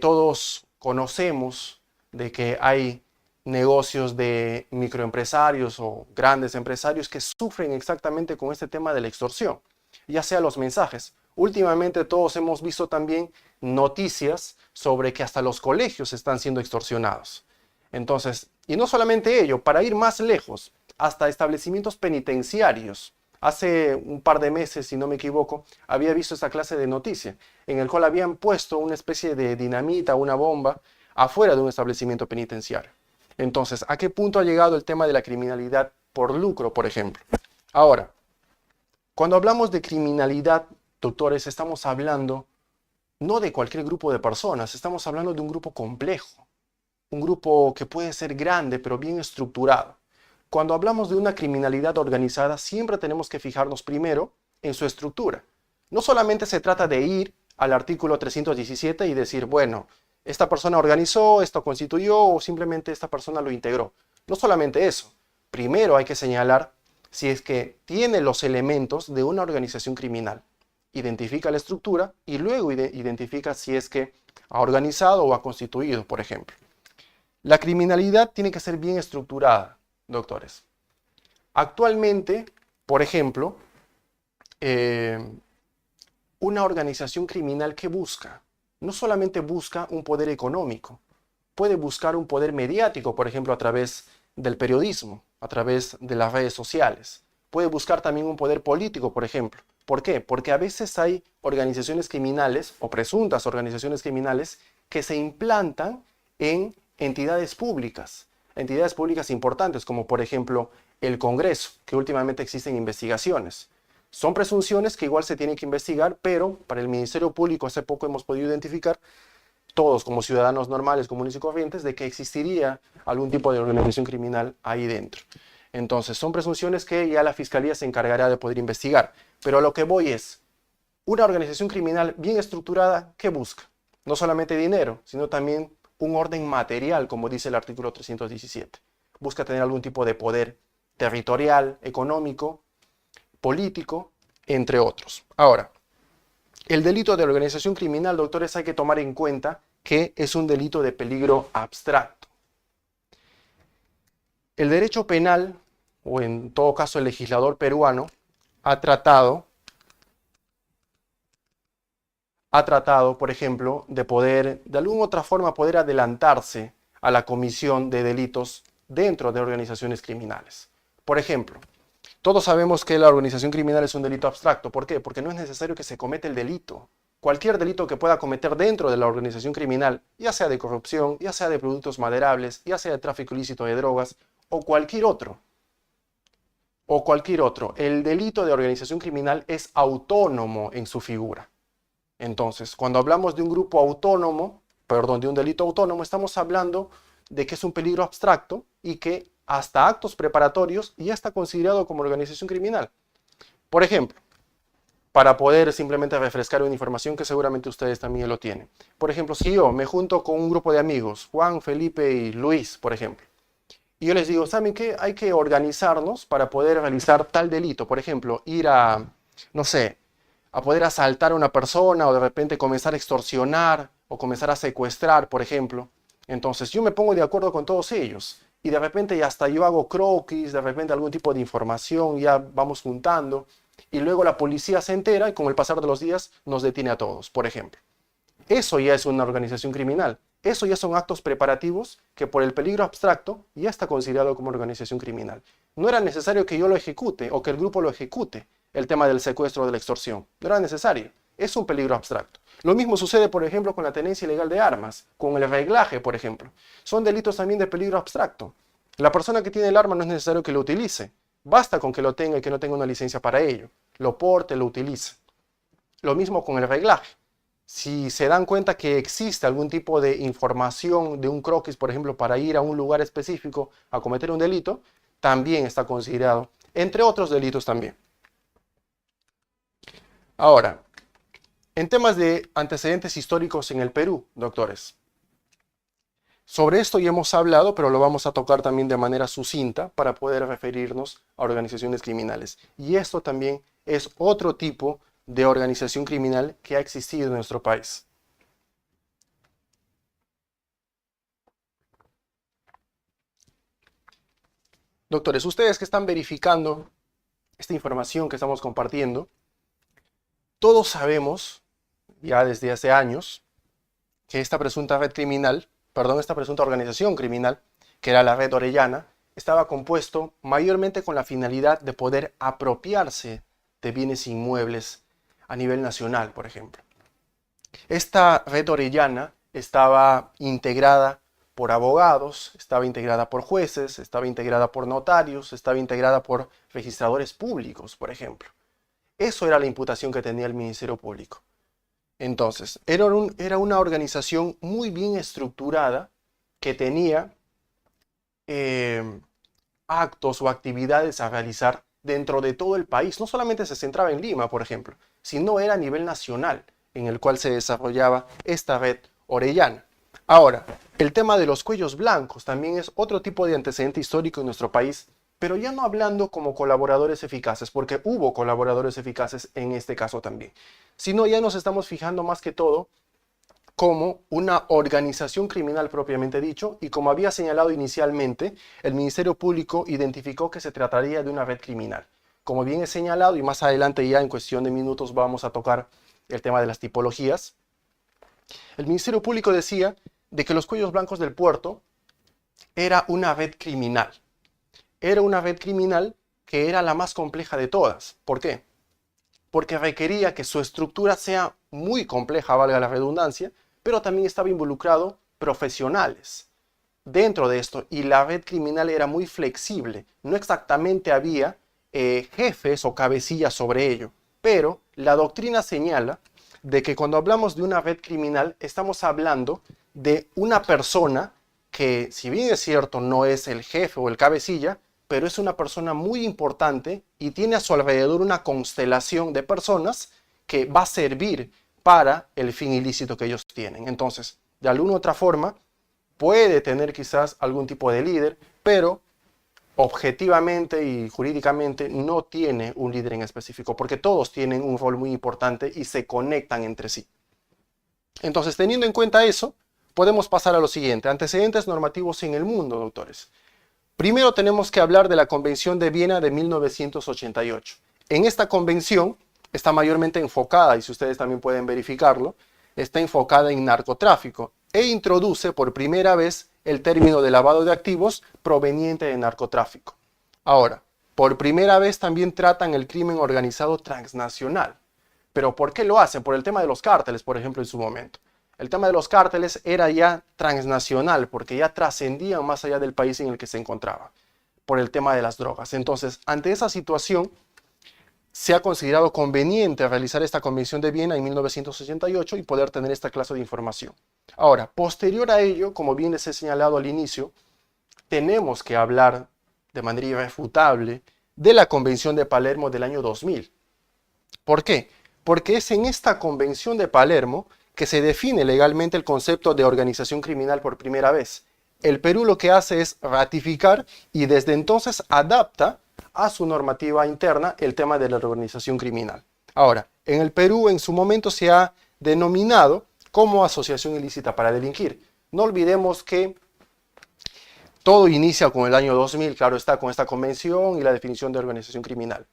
todos conocemos de que hay negocios de microempresarios o grandes empresarios que sufren exactamente con este tema de la extorsión, ya sea los mensajes. Últimamente todos hemos visto también noticias sobre que hasta los colegios están siendo extorsionados. Entonces, y no solamente ello, para ir más lejos, hasta establecimientos penitenciarios. Hace un par de meses, si no me equivoco, había visto esta clase de noticia, en el cual habían puesto una especie de dinamita, una bomba, afuera de un establecimiento penitenciario. Entonces, ¿a qué punto ha llegado el tema de la criminalidad por lucro, por ejemplo? Ahora, cuando hablamos de criminalidad, doctores, estamos hablando no de cualquier grupo de personas, estamos hablando de un grupo complejo, un grupo que puede ser grande, pero bien estructurado. Cuando hablamos de una criminalidad organizada, siempre tenemos que fijarnos primero en su estructura. No solamente se trata de ir al artículo 317 y decir, bueno, esta persona organizó, esto constituyó o simplemente esta persona lo integró. No solamente eso. Primero hay que señalar si es que tiene los elementos de una organización criminal. Identifica la estructura y luego identifica si es que ha organizado o ha constituido, por ejemplo. La criminalidad tiene que ser bien estructurada, doctores. Actualmente, por ejemplo, una organización criminal que busca, no solamente busca un poder económico, puede buscar un poder mediático, por ejemplo, a través del periodismo, a través de las redes sociales. Puede buscar también un poder político, por ejemplo. ¿Por qué? Porque a veces hay organizaciones criminales o presuntas organizaciones criminales que se implantan en entidades públicas importantes, como por ejemplo el Congreso, que últimamente existen investigaciones. Son presunciones que igual se tienen que investigar, pero para el Ministerio Público hace poco hemos podido identificar, todos como ciudadanos normales, comunes y corrientes, de que existiría algún tipo de organización criminal ahí dentro. Entonces, son presunciones que ya la fiscalía se encargará de poder investigar. Pero a lo que voy es, una organización criminal bien estructurada, ¿qué busca? No solamente dinero, sino también un orden material, como dice el artículo 317. Busca tener algún tipo de poder territorial, económico, político, entre otros. Ahora, el delito de organización criminal, doctores, hay que tomar en cuenta que es un delito de peligro abstracto. El derecho penal, o en todo caso el legislador peruano, ha tratado, por ejemplo, de poder, de alguna u otra forma, poder adelantarse a la comisión de delitos dentro de organizaciones criminales. Por ejemplo, todos sabemos que la organización criminal es un delito abstracto. ¿Por qué? Porque no es necesario que se cometa el delito. Cualquier delito que pueda cometer dentro de la organización criminal, ya sea de corrupción, ya sea de productos maderables, ya sea de tráfico ilícito de drogas, o cualquier otro. El delito de organización criminal es autónomo en su figura. Entonces, cuando hablamos de un grupo autónomo, de un delito autónomo, estamos hablando de que es un peligro abstracto y que hasta actos preparatorios ya está considerado como organización criminal. Por ejemplo, para poder simplemente refrescar una información que seguramente ustedes también lo tienen. Por ejemplo, si yo me junto con un grupo de amigos, Juan, Felipe y Luis, por ejemplo, y yo les digo, ¿saben qué? Hay que organizarnos para poder realizar tal delito. Por ejemplo, ir a, no sé, a poder asaltar a una persona o de repente comenzar a extorsionar o comenzar a secuestrar, por ejemplo. Entonces yo me pongo de acuerdo con todos ellos y de repente ya hasta yo hago croquis, de repente algún tipo de información, ya vamos juntando y luego la policía se entera y con el pasar de los días nos detiene a todos, por ejemplo. Eso ya es una organización criminal. Eso ya son actos preparativos que por el peligro abstracto ya está considerado como organización criminal. No era necesario que yo lo ejecute o que el grupo lo ejecute, el tema del secuestro o de la extorsión. No era necesario. Es un peligro abstracto. Lo mismo sucede, por ejemplo, con la tenencia ilegal de armas, con el reglaje, por ejemplo. Son delitos también de peligro abstracto. La persona que tiene el arma no es necesario que lo utilice. Basta con que lo tenga y que no tenga una licencia para ello. Lo porte, lo utilice. Lo mismo con el reglaje. Si se dan cuenta que existe algún tipo de información de un croquis, por ejemplo, para ir a un lugar específico a cometer un delito, también está considerado, entre otros delitos también. Ahora, en temas de antecedentes históricos en el Perú, doctores, sobre esto ya hemos hablado, pero lo vamos a tocar también de manera sucinta para poder referirnos a organizaciones criminales. Y esto también es otro tipo de organización criminal que ha existido en nuestro país. Doctores, ustedes que están verificando esta información que estamos compartiendo, todos sabemos, ya desde hace años, que esta presunta organización criminal, que era la Red Orellana, estaba compuesto mayormente con la finalidad de poder apropiarse de bienes inmuebles a nivel nacional, por ejemplo. Esta Red Orellana estaba integrada por abogados, estaba integrada por jueces, estaba integrada por notarios, estaba integrada por registradores públicos, por ejemplo. Eso era la imputación que tenía el Ministerio Público. Entonces, era una organización muy bien estructurada que tenía actos o actividades a realizar dentro de todo el país. No solamente se centraba en Lima, por ejemplo, sino era a nivel nacional en el cual se desarrollaba esta Red Orellana. Ahora, el tema de los cuellos blancos también es otro tipo de antecedente histórico en nuestro país, pero ya no hablando como colaboradores eficaces, porque hubo colaboradores eficaces en este caso también, sino ya nos estamos fijando más que todo como una organización criminal propiamente dicho, y como había señalado inicialmente, el Ministerio Público identificó que se trataría de una red criminal. Como bien he señalado, y más adelante ya en cuestión de minutos vamos a tocar el tema de las tipologías, el Ministerio Público decía de que los cuellos blancos del puerto era una red criminal. Era una red criminal que era la más compleja de todas. ¿Por qué? Porque requería que su estructura sea muy compleja, valga la redundancia, pero también estaba involucrado profesionales dentro de esto, y la red criminal era muy flexible. No exactamente había jefes o cabecillas sobre ello, pero la doctrina señala de que cuando hablamos de una red criminal estamos hablando de una persona que, si bien es cierto, no es el jefe o el cabecilla, pero es una persona muy importante y tiene a su alrededor una constelación de personas que va a servir para el fin ilícito que ellos tienen. Entonces, de alguna u otra forma, puede tener quizás algún tipo de líder, pero objetivamente y jurídicamente no tiene un líder en específico, porque todos tienen un rol muy importante y se conectan entre sí. Entonces, teniendo en cuenta eso, podemos pasar a lo siguiente: antecedentes normativos en el mundo, doctores. Primero tenemos que hablar de la Convención de Viena de 1988. En esta convención está mayormente enfocada, y si ustedes también pueden verificarlo, está enfocada en narcotráfico e introduce por primera vez el término de lavado de activos proveniente de narcotráfico. Ahora, por primera vez también tratan el crimen organizado transnacional. ¿Pero por qué lo hacen? Por el tema de los cárteles, por ejemplo, en su momento. El tema de los cárteles era ya transnacional porque ya trascendían más allá del país en el que se encontraba, por el tema de las drogas. Entonces, ante esa situación, se ha considerado conveniente realizar esta Convención de Viena en 1988 y poder tener esta clase de información. Ahora, posterior a ello, como bien les he señalado al inicio, tenemos que hablar de manera irrefutable de la Convención de Palermo del año 2000. ¿Por qué? Porque es en esta Convención de Palermo que se define legalmente el concepto de organización criminal por primera vez. El Perú lo que hace es ratificar y desde entonces adapta a su normativa interna el tema de la organización criminal. Ahora, en el Perú en su momento se ha denominado como asociación ilícita para delinquir. No olvidemos que todo inicia con el año 2000, claro está, con esta convención y la definición de organización criminal.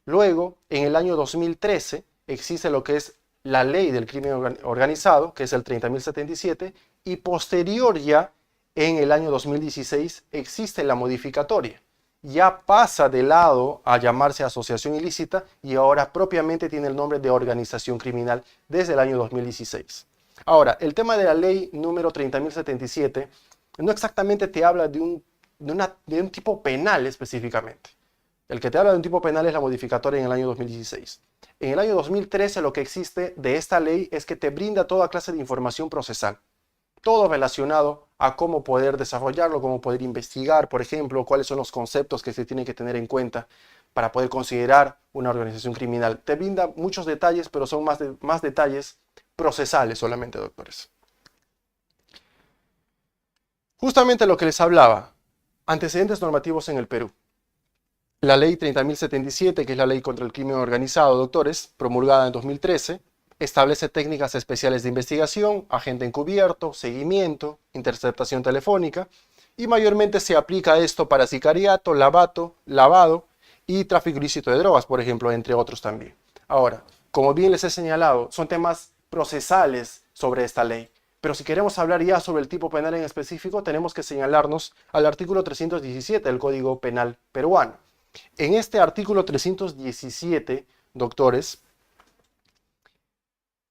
Luego, en el año 2013, existe lo que es la ley del crimen organizado, que es el 30.077, y posterior ya, en el año 2016, existe la modificatoria. Ya pasa de lado a llamarse asociación ilícita y ahora propiamente tiene el nombre de organización criminal desde el año 2016. Ahora, el tema de la ley número 30.077 no exactamente te habla de un tipo penal específicamente. El que te habla de un tipo penal es la modificatoria en el año 2016. En el año 2013 lo que existe de esta ley es que te brinda toda clase de información procesal. Todo relacionado a cómo poder desarrollarlo, cómo poder investigar, por ejemplo, cuáles son los conceptos que se tienen que tener en cuenta para poder considerar una organización criminal. Te brinda muchos detalles, pero son más detalles procesales solamente, doctores. Justamente lo que les hablaba, antecedentes normativos en el Perú. La ley 30.077, que es la ley contra el crimen organizado, doctores, promulgada en 2013, establece técnicas especiales de investigación, agente encubierto, seguimiento, interceptación telefónica, y mayormente se aplica esto para sicariato, lavado y tráfico ilícito de drogas, por ejemplo, entre otros también. Ahora, como bien les he señalado, son temas procesales sobre esta ley. Pero si queremos hablar ya sobre el tipo penal en específico, tenemos que señalarnos al artículo 317 del Código Penal peruano. En este artículo 317, doctores,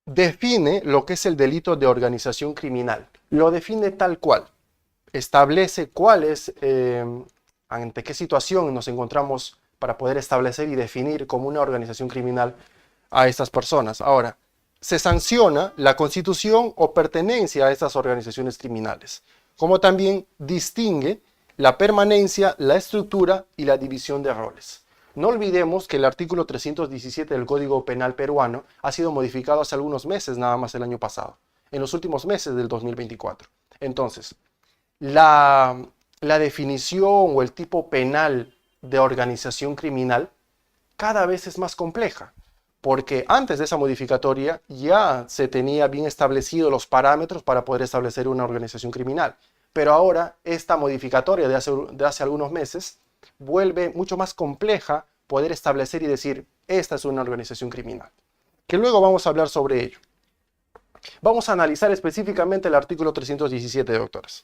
define lo que es el delito de organización criminal. Lo define tal cual. Establece cuál es, ante qué situación nos encontramos para poder establecer y definir como una organización criminal a estas personas. Ahora, se sanciona la constitución o pertenencia a estas organizaciones criminales, como también distingue la permanencia, la estructura y la división de roles. No olvidemos que el artículo 317 del Código Penal peruano ha sido modificado hace algunos meses, nada más el año pasado, en los últimos meses del 2024. Entonces, la definición o el tipo penal de organización criminal cada vez es más compleja, porque antes de esa modificatoria ya se tenía bien establecidos los parámetros para poder establecer una organización criminal. Pero ahora esta modificatoria de hace algunos meses vuelve mucho más compleja poder establecer y decir, esta es una organización criminal. Que luego vamos a hablar sobre ello. Vamos a analizar específicamente el artículo 317, doctores.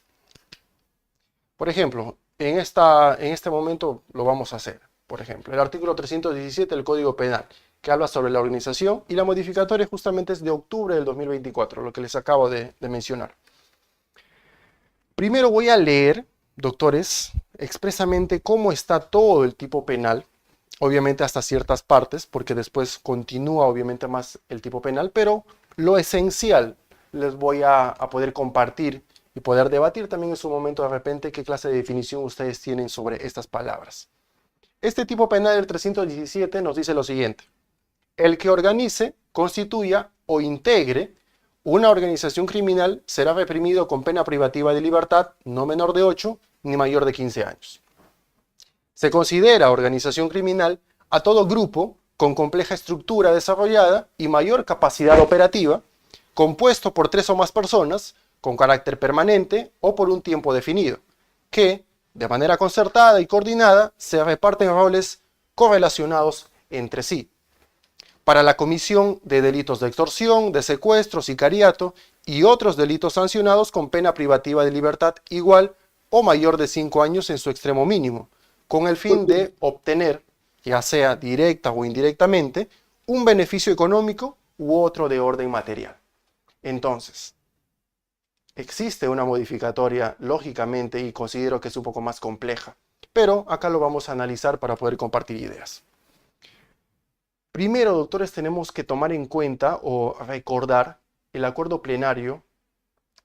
Por ejemplo, en este momento lo vamos a hacer. Por ejemplo, el artículo 317 del Código Penal, que habla sobre la organización, y la modificatoria justamente es de octubre del 2024, lo que les acabo de mencionar. Primero voy a leer, doctores, expresamente cómo está todo el tipo penal, obviamente hasta ciertas partes, porque después continúa obviamente más el tipo penal, pero lo esencial les voy a poder compartir y poder debatir también en su momento de repente qué clase de definición ustedes tienen sobre estas palabras. Este tipo penal del 317 nos dice lo siguiente: el que organice, constituya o integre una organización criminal será reprimido con pena privativa de libertad no menor de 8 ni mayor de 15 años. Se considera organización criminal a todo grupo con compleja estructura desarrollada y mayor capacidad operativa, compuesto por 3 o más personas, con carácter permanente o por un tiempo definido, que, de manera concertada y coordinada, se reparten roles correlacionados entre sí, para la comisión de delitos de extorsión, de secuestro, sicariato y otros delitos sancionados con pena privativa de libertad igual o mayor de 5 años en su extremo mínimo, con el fin de obtener, ya sea directa o indirectamente, un beneficio económico u otro de orden material. Entonces, existe una modificatoria, lógicamente, y considero que es un poco más compleja, pero acá lo vamos a analizar para poder compartir ideas. Primero, doctores, tenemos que tomar en cuenta o recordar el acuerdo plenario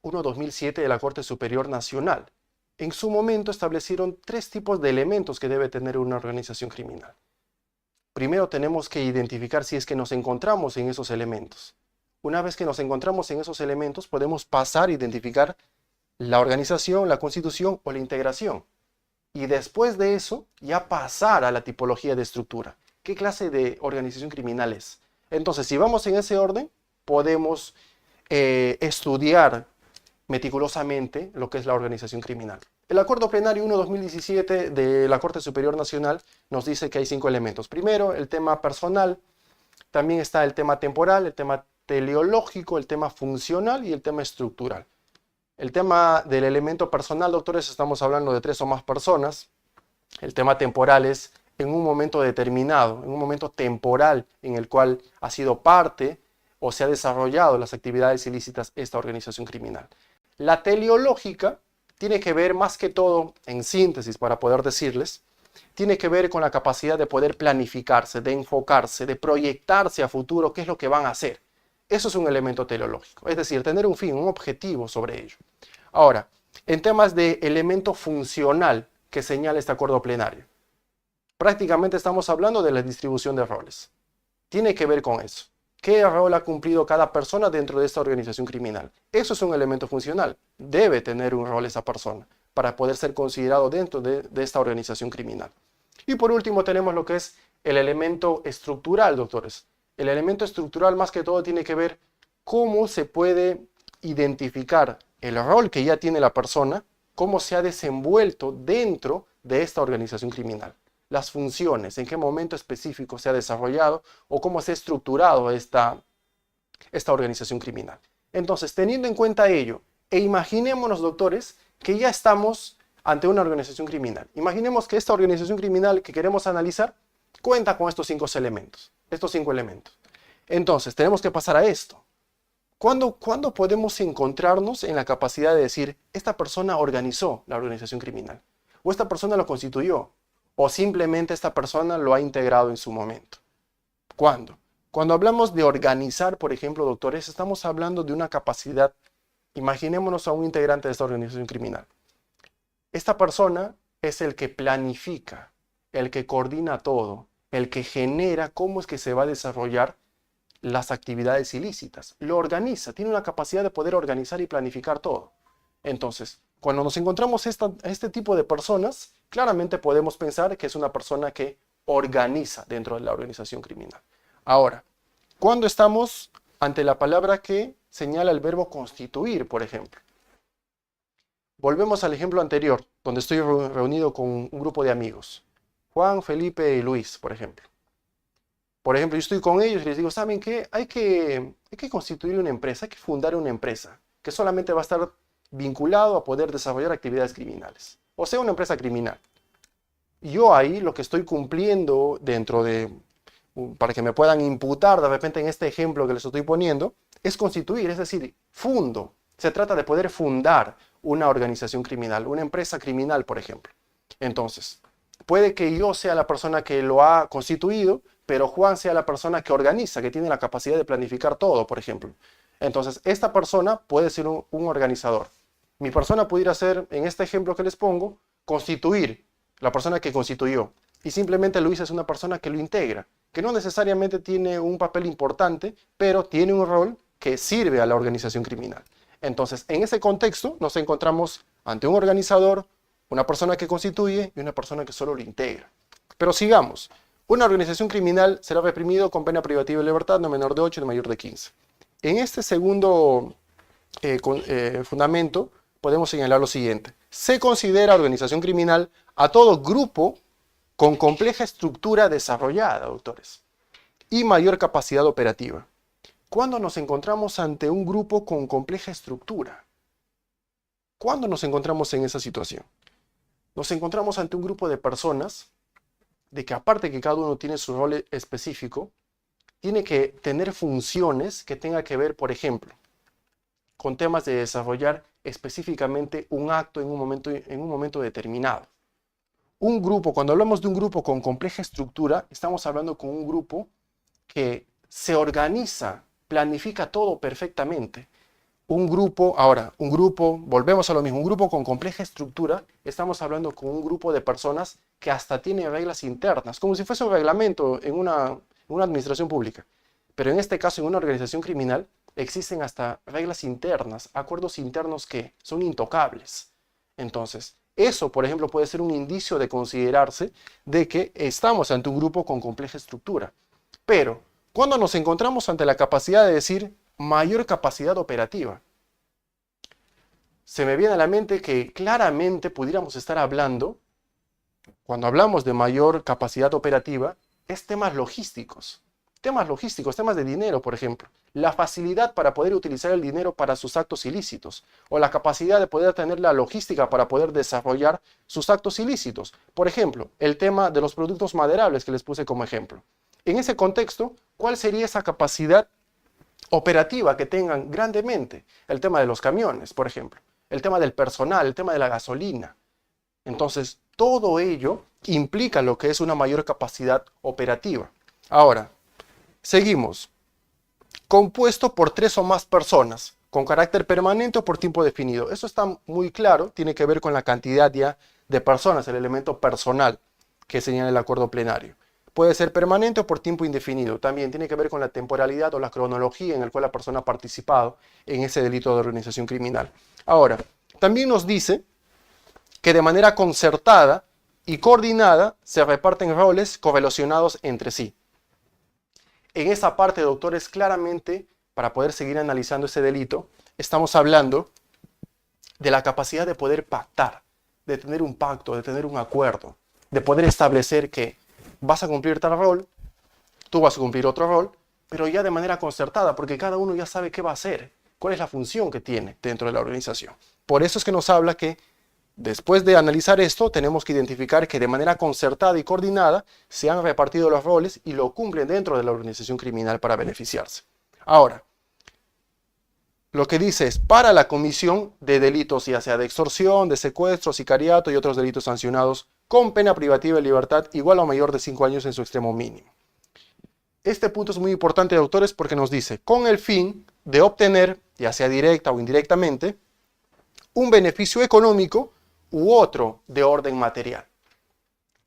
1/2007 de la Corte Superior Nacional. En su momento establecieron 3 tipos de elementos que debe tener una organización criminal. Primero tenemos que identificar si es que nos encontramos en esos elementos. Una vez que nos encontramos en esos elementos, podemos pasar a identificar la organización, la constitución o la integración. Y después de eso, ya pasar a la tipología de estructura. ¿Qué clase de organización criminal es? Entonces, si vamos en ese orden, podemos estudiar meticulosamente lo que es la organización criminal. El acuerdo plenario 1/2017 de la Corte Superior Nacional nos dice que hay 5 elementos. Primero, el tema personal, también está el tema temporal, el tema teleológico, el tema funcional y el tema estructural. El tema del elemento personal, doctores, estamos hablando de 3 o más personas. El tema temporal es en un momento determinado, en un momento temporal en el cual ha sido parte o se ha desarrollado las actividades ilícitas esta organización criminal. La teleológica tiene que ver más que todo, en síntesis para poder decirles, tiene que ver con la capacidad de poder planificarse, de enfocarse, de proyectarse a futuro qué es lo que van a hacer. Eso es un elemento teleológico, es decir, tener un fin, un objetivo sobre ello. Ahora, en temas de elemento funcional que señala este acuerdo plenario, prácticamente estamos hablando de la distribución de roles. Tiene que ver con eso. ¿Qué rol ha cumplido cada persona dentro de esta organización criminal? Eso es un elemento funcional. Debe tener un rol esa persona para poder ser considerado dentro de esta organización criminal. Y por último tenemos lo que es el elemento estructural, doctores. El elemento estructural más que todo tiene que ver cómo se puede identificar el rol que ya tiene la persona, cómo se ha desenvuelto dentro de esta organización criminal. Las funciones, en qué momento específico se ha desarrollado o cómo se ha estructurado esta organización criminal. Entonces, teniendo en cuenta ello, e imaginémonos, doctores, que ya estamos ante una organización criminal. Imaginemos que esta organización criminal que queremos analizar cuenta con estos 5 elementos. Entonces, tenemos que pasar a esto. ¿Cuándo podemos encontrarnos en la capacidad de decir, esta persona organizó la organización criminal? ¿O esta persona lo constituyó? ¿O simplemente esta persona lo ha integrado en su momento? ¿Cuándo? Cuando hablamos de organizar, por ejemplo, doctores, estamos hablando de una capacidad. Imaginémonos a un integrante de esta organización criminal. Esta persona es el que planifica, el que coordina todo, el que genera cómo es que se va a desarrollar las actividades ilícitas. Lo organiza, tiene una capacidad de poder organizar y planificar todo. Entonces, cuando nos encontramos este tipo de personas, claramente podemos pensar que es una persona que organiza dentro de la organización criminal. Ahora, cuando estamos ante la palabra que señala el verbo constituir, por ejemplo. Volvemos al ejemplo anterior, donde estoy reunido con un grupo de amigos. Juan, Felipe y Luis, por ejemplo. Por ejemplo, yo estoy con ellos y les digo, ¿saben qué? Hay que constituir una empresa, hay que fundar una empresa que solamente va a estar vinculado a poder desarrollar actividades criminales. O sea, una empresa criminal. Yo ahí lo que estoy cumpliendo para que me puedan imputar de repente en este ejemplo que les estoy poniendo, es constituir, es decir, fundo. Se trata de poder fundar una organización criminal, una empresa criminal, por ejemplo. Entonces, puede que yo sea la persona que lo ha constituido, pero Juan sea la persona que organiza, que tiene la capacidad de planificar todo, por ejemplo. Entonces, esta persona puede ser un organizador. Mi persona pudiera ser, en este ejemplo que les pongo, constituir, la persona que constituyó. Y simplemente Luis es una persona que lo integra, que no necesariamente tiene un papel importante, pero tiene un rol que sirve a la organización criminal. Entonces, en ese contexto nos encontramos ante un organizador, una persona que constituye y una persona que solo lo integra. Pero sigamos. Una organización criminal será reprimido con pena privativa de libertad no menor de 8 y no mayor de 15. En este segundo fundamento podemos señalar lo siguiente. Se considera organización criminal a todo grupo con compleja estructura desarrollada, doctores, y mayor capacidad operativa. ¿Cuándo nos encontramos ante un grupo con compleja estructura? ¿Cuándo nos encontramos en esa situación? Nos encontramos ante un grupo de personas de que aparte que cada uno tiene su rol específico, tiene que tener funciones que tengan que ver, por ejemplo, con temas de desarrollar específicamente un acto en un momento determinado. Un grupo, cuando hablamos de un grupo con compleja estructura, estamos hablando con un grupo que se organiza, planifica todo perfectamente. Volvemos a lo mismo, un grupo con compleja estructura, estamos hablando con un grupo de personas que hasta tienen reglas internas, como si fuese un reglamento en una administración pública. Pero en este caso, en una organización criminal, existen hasta reglas internas, acuerdos internos que son intocables. Entonces, eso, por ejemplo, puede ser un indicio de considerarse de que estamos ante un grupo con compleja estructura. Pero, cuando nos encontramos ante la capacidad de decir mayor capacidad operativa, se me viene a la mente que claramente pudiéramos estar hablando, cuando hablamos de mayor capacidad operativa, es temas logísticos, temas de dinero, por ejemplo. La facilidad para poder utilizar el dinero para sus actos ilícitos, o la capacidad de poder tener la logística para poder desarrollar sus actos ilícitos. Por ejemplo, el tema de los productos maderables que les puse como ejemplo. En ese contexto, ¿cuál sería esa capacidad operativa que tengan grandemente? El tema de los camiones, por ejemplo. El tema del personal, el tema de la gasolina. Entonces, todo ello implica lo que es una mayor capacidad operativa. Ahora, seguimos. Compuesto por 3 o más personas, con carácter permanente o por tiempo definido. Eso está muy claro, tiene que ver con la cantidad ya de personas, el elemento personal que señala el acuerdo plenario. Puede ser permanente o por tiempo indefinido. También tiene que ver con la temporalidad o la cronología en la cual la persona ha participado en ese delito de organización criminal. Ahora, también nos dice que de manera concertada y coordinada se reparten roles correlacionados entre sí. En esa parte, doctores, claramente, para poder seguir analizando ese delito, estamos hablando de la capacidad de poder pactar, de tener un pacto, de tener un acuerdo, de poder establecer que vas a cumplir tal rol, tú vas a cumplir otro rol, pero ya de manera concertada, porque cada uno ya sabe qué va a hacer, cuál es la función que tiene dentro de la organización. Por eso es que nos habla que después de analizar esto, tenemos que identificar que de manera concertada y coordinada se han repartido los roles y lo cumplen dentro de la organización criminal para beneficiarse. Ahora, lo que dice es para la comisión de delitos, ya sea de extorsión, de secuestro, sicariato y otros delitos sancionados con pena privativa de libertad igual o mayor de 5 años en su extremo mínimo. Este punto es muy importante, doctores, porque nos dice con el fin de obtener, ya sea directa o indirectamente, un beneficio económico u otro de orden material.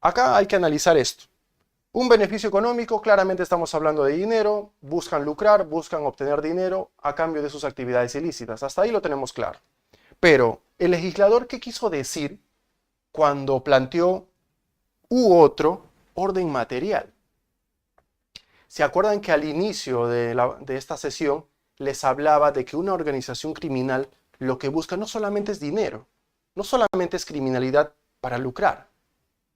Acá hay que analizar esto. Un beneficio económico, claramente estamos hablando de dinero, buscan lucrar, buscan obtener dinero a cambio de sus actividades ilícitas. Hasta ahí lo tenemos claro. Pero, ¿el legislador qué quiso decir cuando planteó u otro orden material? ¿Se acuerdan que al inicio de esta sesión les hablaba de que una organización criminal lo que busca no solamente es dinero, no solamente es criminalidad para lucrar,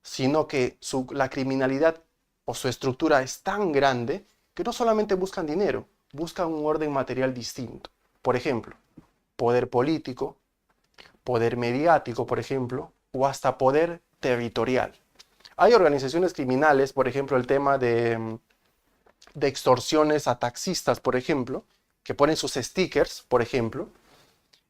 sino que la criminalidad o su estructura es tan grande que no solamente buscan dinero, buscan un orden material distinto. Por ejemplo, poder político, poder mediático, por ejemplo, o hasta poder territorial. Hay organizaciones criminales, por ejemplo, el tema de extorsiones a taxistas, por ejemplo, que ponen sus stickers, por ejemplo.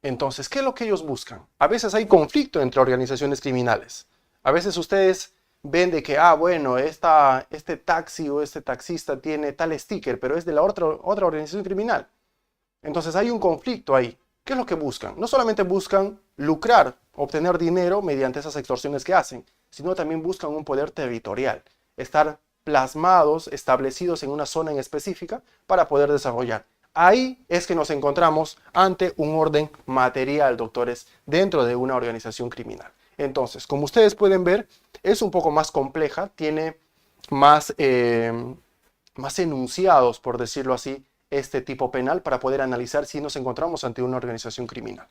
Entonces, ¿qué es lo que ellos buscan? A veces hay conflicto entre organizaciones criminales. A veces ustedes ven de que, bueno, este taxi o este taxista tiene tal sticker, pero es de la otra organización criminal. Entonces hay un conflicto ahí. ¿Qué es lo que buscan? No solamente buscan lucrar, obtener dinero mediante esas extorsiones que hacen, sino también buscan un poder territorial, estar plasmados, establecidos en una zona en específica para poder desarrollar. Ahí es que nos encontramos ante un orden material, doctores, dentro de una organización criminal. Entonces, como ustedes pueden ver, es un poco más compleja, tiene más, más enunciados, por decirlo así, este tipo penal para poder analizar si nos encontramos ante una organización criminal.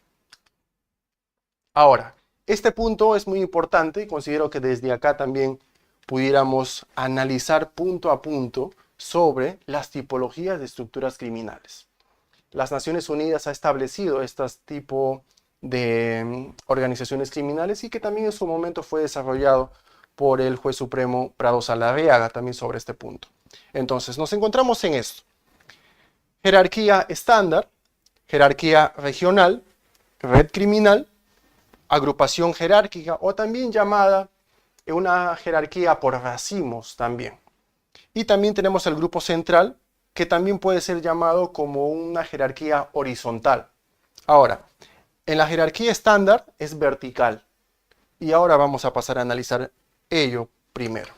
Ahora, este punto es muy importante y considero que desde acá también pudiéramos analizar punto a punto sobre las tipologías de estructuras criminales. Las Naciones Unidas ha establecido este tipo de organizaciones criminales y que también en su momento fue desarrollado por el juez supremo Prado Saldarriaga también sobre este punto. Entonces, nos encontramos en esto. Jerarquía estándar, jerarquía regional, red criminal, agrupación jerárquica o también llamada una jerarquía por racimos también. Y también tenemos el grupo central, que también puede ser llamado como una jerarquía horizontal. Ahora, en la jerarquía estándar es vertical. Y ahora vamos a pasar a analizar ello primero.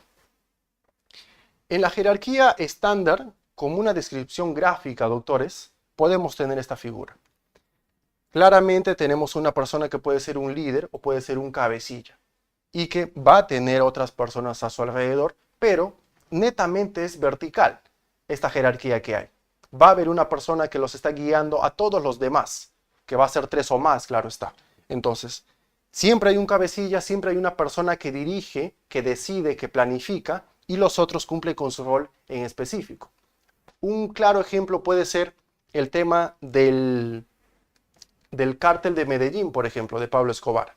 En la jerarquía estándar, como una descripción gráfica, doctores, podemos tener esta figura. Claramente tenemos una persona que puede ser un líder o puede ser un cabecilla y que va a tener otras personas a su alrededor, pero netamente es vertical esta jerarquía que hay. Va a haber una persona que los está guiando a todos los demás, que va a ser 3 o más, claro está. Entonces, siempre hay un cabecilla, siempre hay una persona que dirige, que decide, que planifica, y los otros cumplen con su rol en específico. Un claro ejemplo puede ser el tema del cártel de Medellín, por ejemplo, de Pablo Escobar.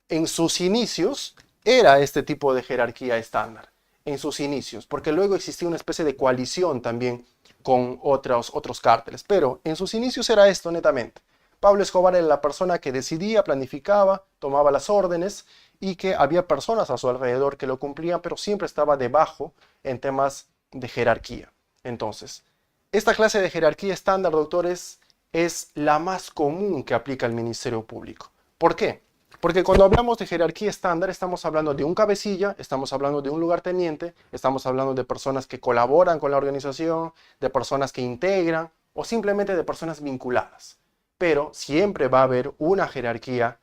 En sus inicios era este tipo de jerarquía estándar, en sus inicios, porque luego existía una especie de coalición también con otros cárteles, pero en sus inicios era esto netamente. Pablo Escobar era la persona que decidía, planificaba, tomaba las órdenes y que había personas a su alrededor que lo cumplían, pero siempre estaba debajo en temas de jerarquía. Entonces, esta clase de jerarquía estándar, doctores, es la más común que aplica el Ministerio Público. ¿Por qué? Porque cuando hablamos de jerarquía estándar, estamos hablando de un cabecilla, estamos hablando de un lugarteniente, estamos hablando de personas que colaboran con la organización, de personas que integran o simplemente de personas vinculadas. Pero siempre va a haber una jerarquía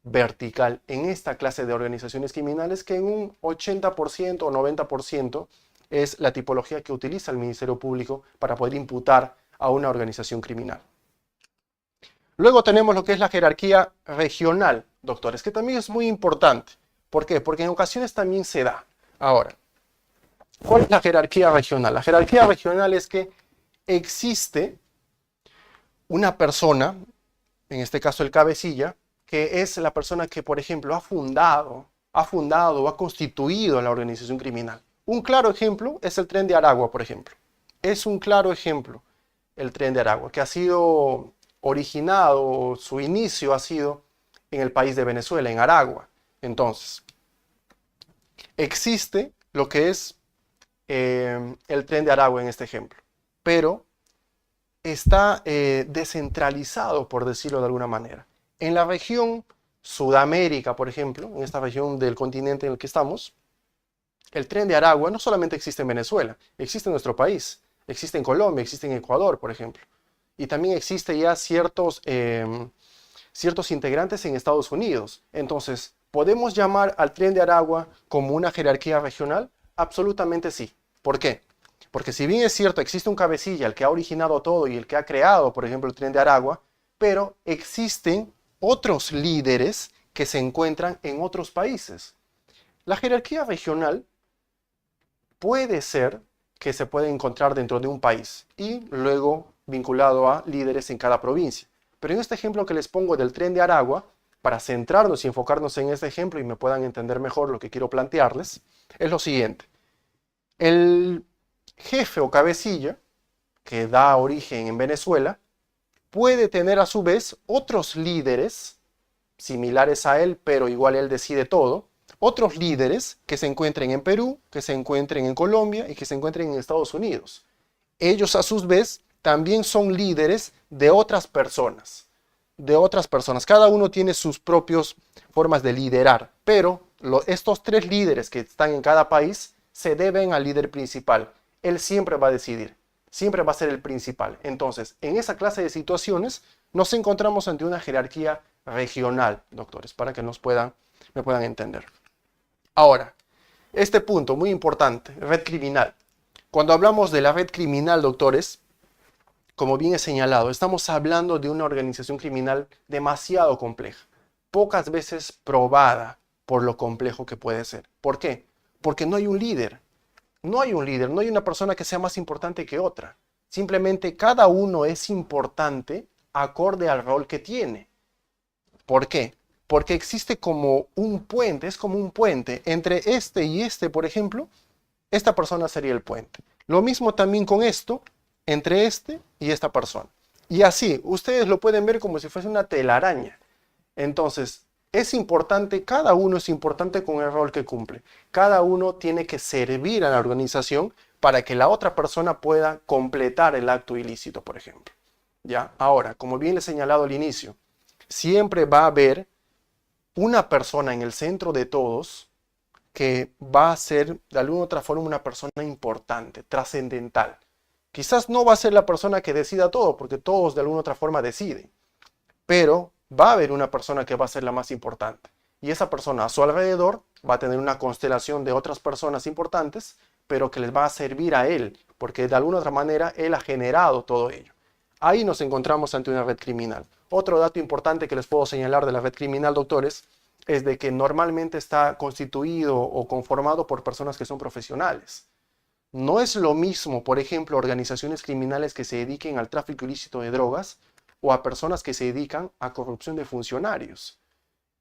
vertical en esta clase de organizaciones criminales que en un 80% o 90% es la tipología que utiliza el Ministerio Público para poder imputar a una organización criminal. Luego tenemos lo que es la jerarquía regional, doctores, que también es muy importante. ¿Por qué? Porque en ocasiones también se da. Ahora, ¿cuál es la jerarquía regional? La jerarquía regional es que existe una persona, en este caso el cabecilla, que es la persona que, por ejemplo, ha fundado o ha constituido la organización criminal. Un claro ejemplo es el Tren de Aragua, por ejemplo. Es un claro ejemplo el Tren de Aragua, que ha sido originado, su inicio ha sido en el país de Venezuela, en Aragua. Entonces, existe lo que es el Tren de Aragua en este ejemplo, pero está descentralizado, por decirlo de alguna manera. En la región Sudamérica, por ejemplo, en esta región del continente en el que estamos, el Tren de Aragua no solamente existe en Venezuela, existe en nuestro país, existe en Colombia, existe en Ecuador, por ejemplo. Y también existe ya ciertos integrantes en Estados Unidos. Entonces, ¿podemos llamar al Tren de Aragua como una jerarquía regional? Absolutamente sí. ¿Por qué? Porque si bien es cierto, existe un cabecilla, el que ha originado todo y el que ha creado, por ejemplo, el Tren de Aragua, pero existen otros líderes que se encuentran en otros países. La jerarquía regional puede ser que se puede encontrar dentro de un país y luego vinculado a líderes en cada provincia. Pero en este ejemplo que les pongo del Tren de Aragua, para centrarnos y enfocarnos en este ejemplo y me puedan entender mejor lo que quiero plantearles, es lo siguiente. El jefe o cabecilla que da origen en Venezuela puede tener a su vez otros líderes similares a él, pero igual él decide todo, otros líderes que se encuentren en Perú, que se encuentren en Colombia y que se encuentren en Estados Unidos. Ellos a su vez también son líderes de otras personas. de otras personas. Cada uno tiene sus propias formas de liderar, pero estos 3 líderes que están en cada país se deben al líder principal. Él siempre va a decidir, siempre va a ser el principal. Entonces, en esa clase de situaciones nos encontramos ante una jerarquía regional, doctores, para que me puedan entender. Ahora, este punto muy importante, red criminal. Cuando hablamos de la red criminal, doctores, como bien he señalado, estamos hablando de una organización criminal demasiado compleja, pocas veces probada por lo complejo que puede ser. ¿Por qué? Porque no hay un líder. No hay un líder, no hay una persona que sea más importante que otra. Simplemente cada uno es importante acorde al rol que tiene. ¿Por qué? Porque existe como un puente, es como un puente entre este y este, por ejemplo. Esta persona sería el puente. Lo mismo también con esto, entre este y esta persona. Y así, ustedes lo pueden ver como si fuese una telaraña. Entonces, es importante, cada uno es importante con el rol que cumple. Cada uno tiene que servir a la organización para que la otra persona pueda completar el acto ilícito, por ejemplo. ¿Ya? Ahora, como bien les he señalado al inicio, siempre va a haber una persona en el centro de todos que va a ser de alguna u otra forma una persona importante, trascendental. Quizás no va a ser la persona que decida todo, porque todos de alguna u otra forma deciden, pero va a haber una persona que va a ser la más importante. Y esa persona a su alrededor va a tener una constelación de otras personas importantes, pero que les va a servir a él, porque de alguna u otra manera él ha generado todo ello. Ahí nos encontramos ante una red criminal. Otro dato importante que les puedo señalar de la red criminal, doctores, es de que normalmente está constituido o conformado por personas que son profesionales. No es lo mismo, por ejemplo, organizaciones criminales que se dediquen al tráfico ilícito de drogas o a personas que se dedican a corrupción de funcionarios.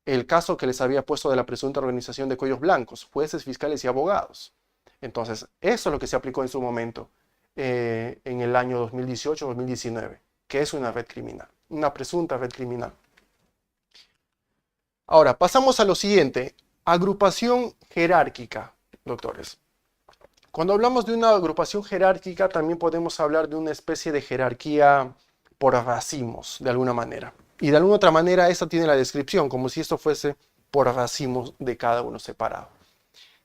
El caso que les había puesto de la presunta organización de cuellos blancos, jueces, fiscales y abogados. Entonces, eso es lo que se aplicó en su momento, en el año 2018-2019, que es una red criminal, una presunta red criminal. Ahora, pasamos a lo siguiente, agrupación jerárquica, doctores. Cuando hablamos de una agrupación jerárquica, también podemos hablar de una especie de jerarquía por racimos, de alguna manera. Y de alguna otra manera, esa tiene la descripción, como si esto fuese por racimos de cada uno separado.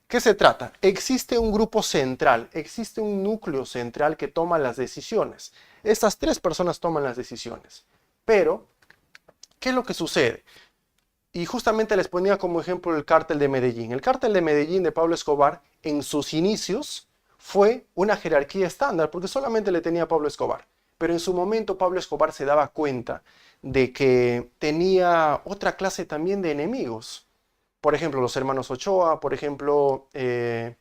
¿Qué se trata? Existe un grupo central, existe un núcleo central que toma las decisiones. Estas 3 personas toman las decisiones. Pero, ¿qué es lo que sucede? Y justamente les ponía como ejemplo el cártel de Medellín. El cártel de Medellín de Pablo Escobar, en sus inicios, fue una jerarquía estándar, porque solamente le tenía a Pablo Escobar. Pero en su momento Pablo Escobar se daba cuenta de que tenía otra clase también de enemigos. Por ejemplo, los hermanos Ochoa, por ejemplo, el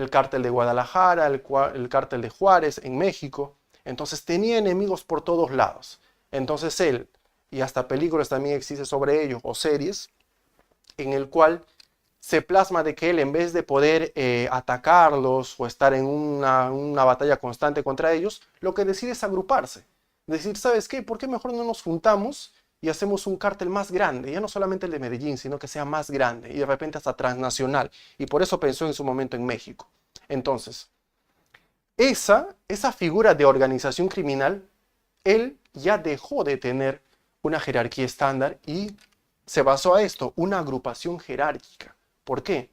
cártel de Guadalajara, el cártel de Juárez en México. Entonces tenía enemigos por todos lados. Entonces él, y hasta películas también existen sobre ellos, o series, en el cual se plasma de que él, en vez de poder atacarlos o estar en una batalla constante contra ellos, lo que decide es agruparse. Decir, ¿sabes qué? ¿Por qué mejor no nos juntamos y hacemos un cártel más grande? Ya no solamente el de Medellín, sino que sea más grande y de repente hasta transnacional. Y por eso pensó en su momento en México. Entonces, esa figura de organización criminal, él ya dejó de tener una jerarquía estándar y se basó a esto, una agrupación jerárquica. ¿Por qué?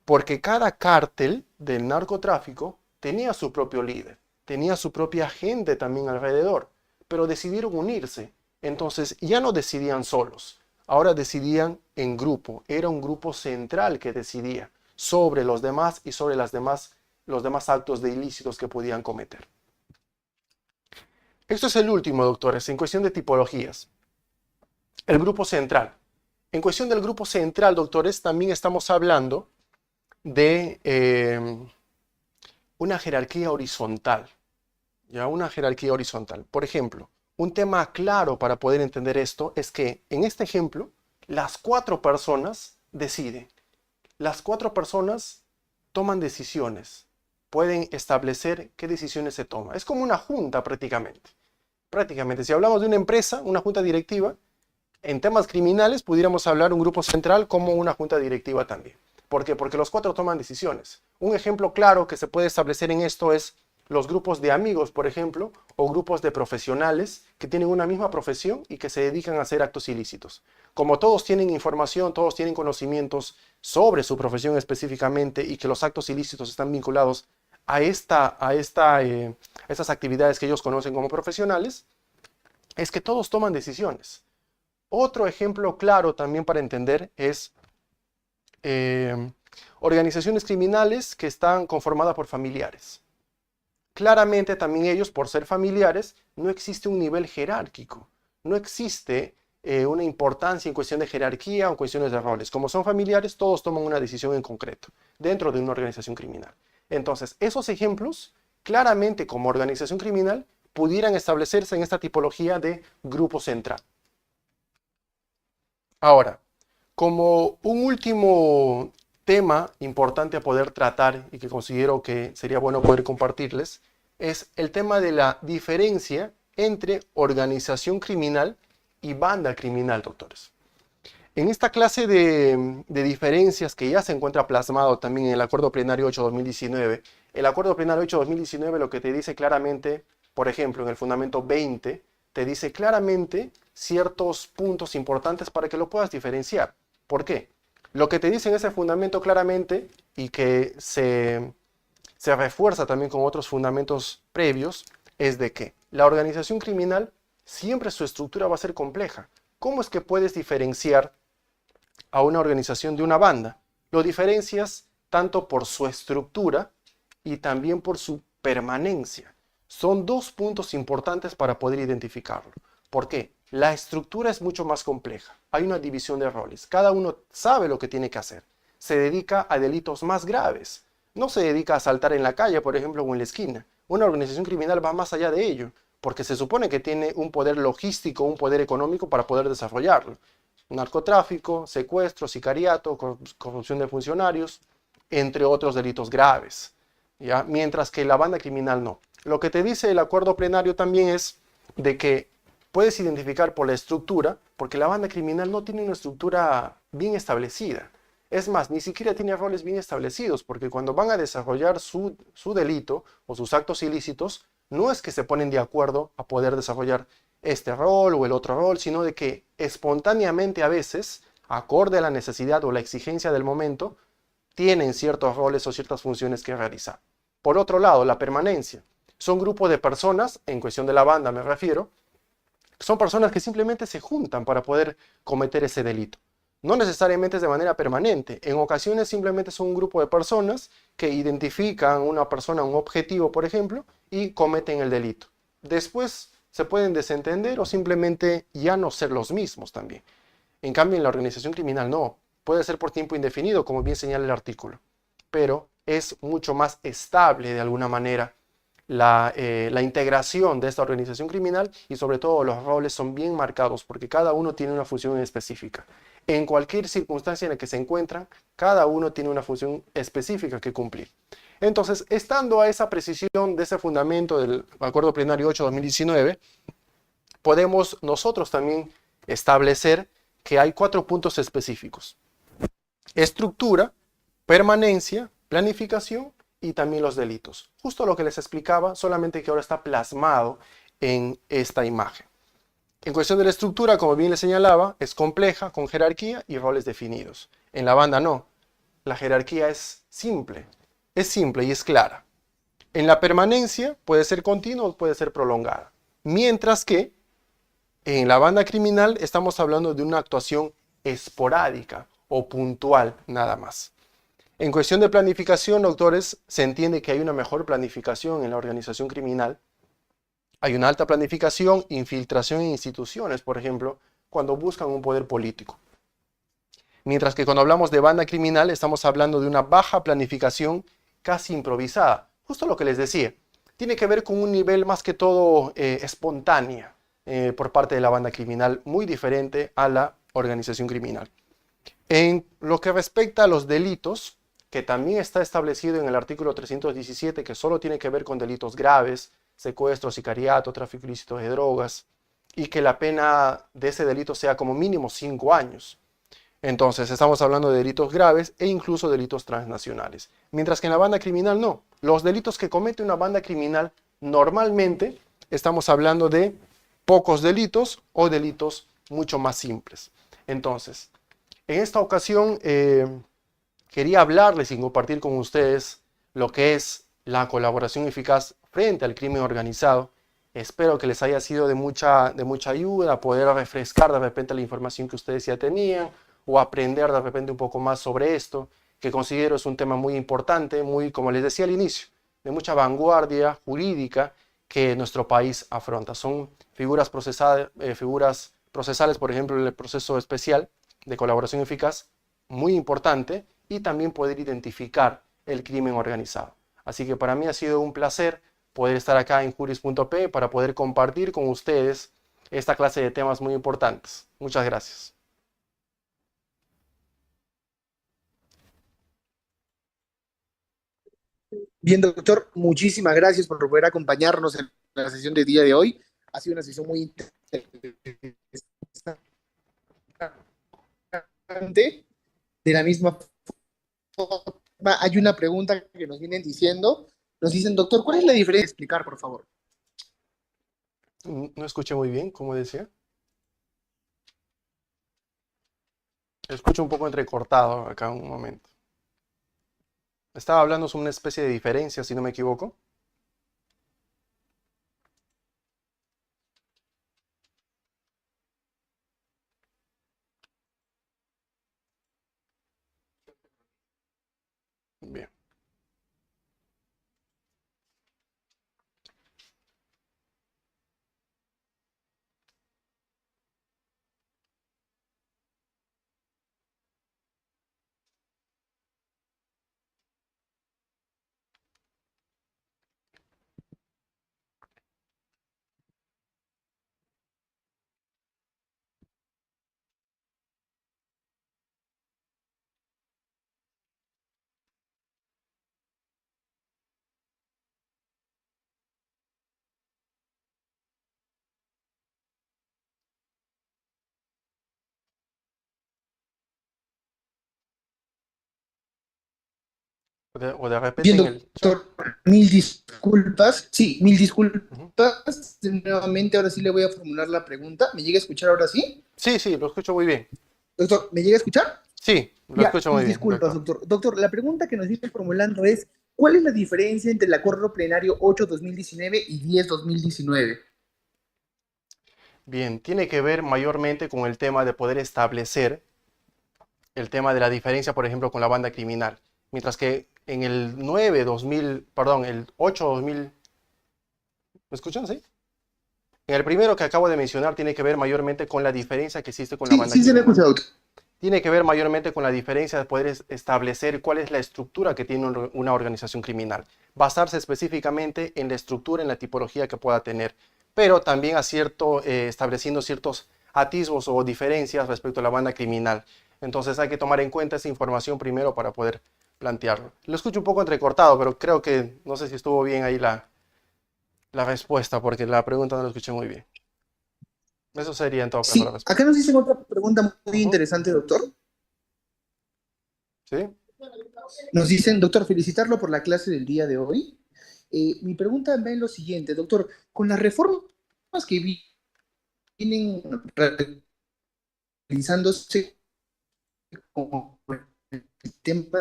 Porque cada cártel del narcotráfico tenía su propio líder, tenía su propia gente también alrededor, pero decidieron unirse. Entonces ya no decidían solos, ahora decidían en grupo. Era un grupo central que decidía sobre los demás y sobre los demás actos de ilícitos que podían cometer. Esto es el último, doctores, en cuestión de tipologías. El grupo central. En cuestión del grupo central, doctores, también estamos hablando de una jerarquía horizontal. ¿Ya? Una jerarquía horizontal. Por ejemplo, un tema claro para poder entender esto es que, en este ejemplo, las 4 personas deciden. Las 4 personas toman decisiones. Pueden establecer qué decisiones se toman. Es como una junta prácticamente. Si hablamos de una empresa, una junta directiva, en temas criminales pudiéramos hablar un grupo central como una junta directiva también. ¿Por qué? Porque los 4 toman decisiones. Un ejemplo claro que se puede establecer en esto es los grupos de amigos, por ejemplo, o grupos de profesionales que tienen una misma profesión y que se dedican a hacer actos ilícitos. Como todos tienen información, todos tienen conocimientos sobre su profesión específicamente y que los actos ilícitos están vinculados a estas actividades que ellos conocen como profesionales, es que todos toman decisiones. Otro ejemplo claro también para entender es organizaciones criminales que están conformadas por familiares. Claramente también ellos, por ser familiares, no existe un nivel jerárquico, no existe una importancia en cuestión de jerarquía o en cuestiones de roles. Como son familiares, todos toman una decisión en concreto dentro de una organización criminal. Entonces, esos ejemplos, claramente como organización criminal, pudieran establecerse en esta tipología de grupo central. Ahora, como un último tema importante a poder tratar y que considero que sería bueno poder compartirles, es el tema de la diferencia entre organización criminal y banda criminal, doctores. En esta clase de diferencias que ya se encuentra plasmado también en el Acuerdo Plenario 8-2019, el Acuerdo Plenario 8-2019 lo que te dice claramente, por ejemplo, en el fundamento 20, te dice claramente ciertos puntos importantes para que lo puedas diferenciar. ¿Por qué? Lo que te dice en ese fundamento claramente y que se refuerza también con otros fundamentos previos es de que la organización criminal siempre su estructura va a ser compleja. ¿Cómo es que puedes diferenciar a una organización de una banda? Lo diferencias tanto por su estructura y también por su permanencia. Son dos puntos importantes para poder identificarlo. ¿Por qué? La estructura es mucho más compleja. Hay una división de roles. Cada uno sabe lo que tiene que hacer. Se dedica a delitos más graves. No se dedica a asaltar en la calle, por ejemplo, o en la esquina. Una organización criminal va más allá de ello, porque se supone que tiene un poder logístico, un poder económico para poder desarrollarlo. Narcotráfico, secuestro, sicariato, corrupción de funcionarios, entre otros delitos graves, ¿ya? Mientras que la banda criminal no. Lo que te dice el acuerdo plenario también es de que puedes identificar por la estructura, porque la banda criminal no tiene una estructura bien establecida. Es más, ni siquiera tiene roles bien establecidos, porque cuando van a desarrollar su delito o sus actos ilícitos, no es que se ponen de acuerdo a poder desarrollar este rol o el otro rol, sino de que espontáneamente a veces, acorde a la necesidad o la exigencia del momento, tienen ciertos roles o ciertas funciones que realizar. Por otro lado, la permanencia. Son grupos de personas, en cuestión de la banda me refiero, son personas que simplemente se juntan para poder cometer ese delito. No necesariamente es de manera permanente. En ocasiones simplemente son un grupo de personas que identifican a una persona, un objetivo, por ejemplo, y cometen el delito. Después se pueden desentender o simplemente ya no ser los mismos también. En cambio, en la organización criminal no. Puede ser por tiempo indefinido, como bien señala el artículo. Pero es mucho más estable de alguna manera la integración de esta organización criminal y sobre todo los roles son bien marcados porque cada uno tiene una función específica. En cualquier circunstancia en la que se encuentran, cada uno tiene una función específica que cumplir. Entonces, estando a esa precisión de ese fundamento del Acuerdo Plenario 8-2019, podemos nosotros también establecer que hay 4 puntos específicos: estructura, permanencia, planificación y también los delitos. Justo lo que les explicaba, solamente que ahora está plasmado en esta imagen. En cuestión de la estructura, como bien les señalaba, es compleja, con jerarquía y roles definidos. En la banda no. La jerarquía es simple y es clara. En la permanencia puede ser continua o puede ser prolongada. Mientras que en la banda criminal estamos hablando de una actuación esporádica o puntual nada más. En cuestión de planificación, doctores, se entiende que hay una mejor planificación en la organización criminal. Hay una alta planificación, infiltración en instituciones, por ejemplo, cuando buscan un poder político. Mientras que cuando hablamos de banda criminal, estamos hablando de una baja planificación casi improvisada. Justo lo que les decía, tiene que ver con un nivel más que todo espontáneo por parte de la banda criminal, muy diferente a la organización criminal. En lo que respecta a los delitos, que también está establecido en el artículo 317, que solo tiene que ver con delitos graves, secuestro, sicariato, tráfico ilícito de drogas, y que la pena de ese delito sea como mínimo 5 años. Entonces, estamos hablando de delitos graves e incluso delitos transnacionales. Mientras que en la banda criminal no. Los delitos que comete una banda criminal normalmente estamos hablando de pocos delitos o delitos mucho más simples. Entonces, en esta ocasión quería hablarles y compartir con ustedes lo que es la colaboración eficaz frente al crimen organizado. Espero que les haya sido de mucha ayuda, poder refrescar de repente la información que ustedes ya tenían o aprender de repente un poco más sobre esto, que considero es un tema muy importante, muy, como les decía al inicio, de mucha vanguardia jurídica que nuestro país afronta. Son figuras procesales, por ejemplo, en el proceso especial de colaboración eficaz, muy importante, y también poder identificar el crimen organizado. Así que para mí ha sido un placer poder estar acá en juris.p para poder compartir con ustedes esta clase de temas muy importantes. Muchas gracias. Bien, doctor, muchísimas gracias por poder acompañarnos en la sesión de día de hoy. Ha sido una sesión muy interesante. De la misma forma, hay una pregunta que nos vienen diciendo. Nos dicen, doctor, ¿cuál es la diferencia? Explicar, por favor. No escuché muy bien, como decía. Escucho un poco entrecortado acá un momento. Estaba hablando sobre una especie de diferencia, si no me equivoco. Bien. O de repente Bien, en el chat. doctor, mil disculpas. Sí, mil Ujú. disculpas. Nuevamente, ahora sí le voy a formular la pregunta. ¿Me llega a escuchar ahora sí? Sí, sí, lo escucho muy bien. Doctor, ¿me llega a escuchar? Sí, lo Ya, escucho muy mis bien, disculpas, doctor. doctor. Doctor, la pregunta que nos viene formulando es, ¿cuál es la diferencia entre el acuerdo plenario 8/2019 y 10/2019? Bien, tiene que ver mayormente con el tema de poder establecer el tema de la diferencia, por ejemplo, con la banda criminal. Mientras que en el 9/2000, perdón, el 8/2000, ¿me escuchan? ¿Sí? En el primero que acabo de mencionar tiene que ver mayormente con la diferencia que existe con la Sí, banda sí se le criminal. escucha, doctor. Tiene que ver mayormente con la diferencia de poder establecer cuál es la estructura que tiene una organización criminal. Basarse específicamente en la estructura, en la tipología que pueda tener, pero también estableciendo ciertos atisbos o diferencias respecto a la banda criminal. Entonces hay que tomar en cuenta esa información primero para poder plantearlo. Lo escucho un poco entrecortado, pero creo que no sé si estuvo bien ahí la respuesta, porque la pregunta no la escuché muy bien. Eso sería en todo caso la Sí, acá respuesta. nos dicen otra pregunta muy Ujú. interesante, doctor. ¿Sí? Nos dicen, doctor, felicitarlo por la clase del día de hoy. Mi pregunta va en lo siguiente, doctor, con las reformas que vienen realizándose con el tema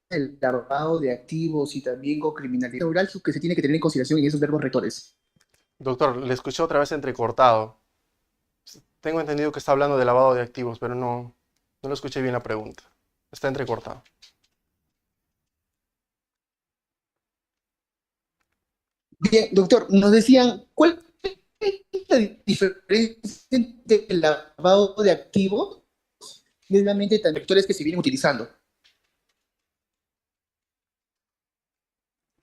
del lavado de activos y también con criminalidad laboral, que se tiene que tener en consideración en esos verbos rectores. Doctor, le escuché otra vez entrecortado. Tengo entendido que está hablando de lavado de activos, pero no lo escuché bien la pregunta. Está entrecortado. Bien, doctor, nos decían, ¿cuál es la diferencia entre el lavado de activos y obviamente también vectores que se vienen utilizando?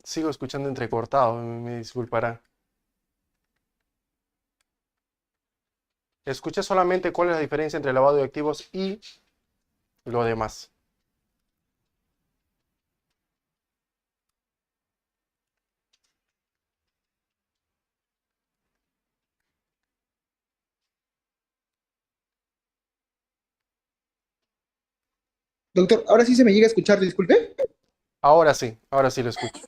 Sigo escuchando entrecortado, me disculpará. Escuché solamente cuál es la diferencia entre lavado de activos y lo demás. Doctor, ahora sí se me llega a escuchar, disculpe. ahora sí lo escucho.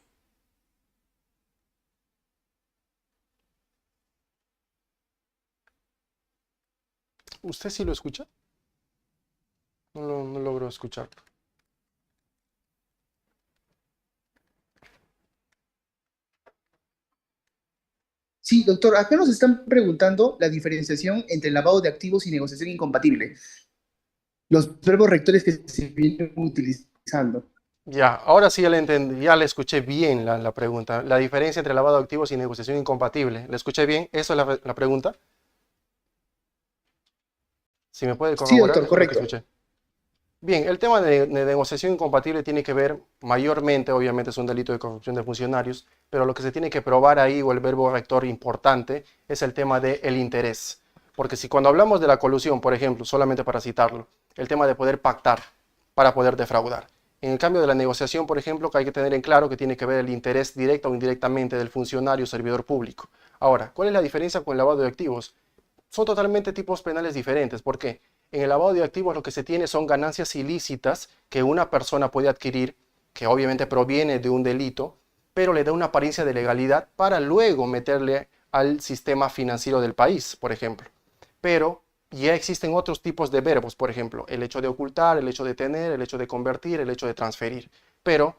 ¿Usted sí lo escucha? No logro escuchar. Sí, doctor, acá nos están preguntando la diferenciación entre lavado de activos y negociación incompatible, los verbos rectores que se vienen utilizando. Ya, ahora sí ya le entendí, ya le escuché bien la pregunta. La diferencia entre lavado de activos y negociación incompatible. ¿Le escuché bien? ¿Eso es la pregunta? Si me puede Sí, corroborar, doctor, eso es lo que correcto. escuché. Bien, el tema de negociación incompatible tiene que ver mayormente, obviamente es un delito de corrupción de funcionarios, pero lo que se tiene que probar ahí, o el verbo rector importante, es el tema del interés. Porque si cuando hablamos de la colusión, por ejemplo, solamente para citarlo, el tema de poder pactar para poder defraudar. En el cambio de la negociación, por ejemplo, que hay que tener en claro que tiene que ver el interés directo o indirectamente del funcionario o servidor público. Ahora, ¿cuál es la diferencia con el lavado de activos? Son totalmente tipos penales diferentes, porque en el lavado de activos lo que se tiene son ganancias ilícitas que una persona puede adquirir, que obviamente proviene de un delito, pero le da una apariencia de legalidad para luego meterle al sistema financiero del país, por ejemplo. Pero ya existen otros tipos de verbos, por ejemplo, el hecho de ocultar, el hecho de tener, el hecho de convertir, el hecho de transferir. Pero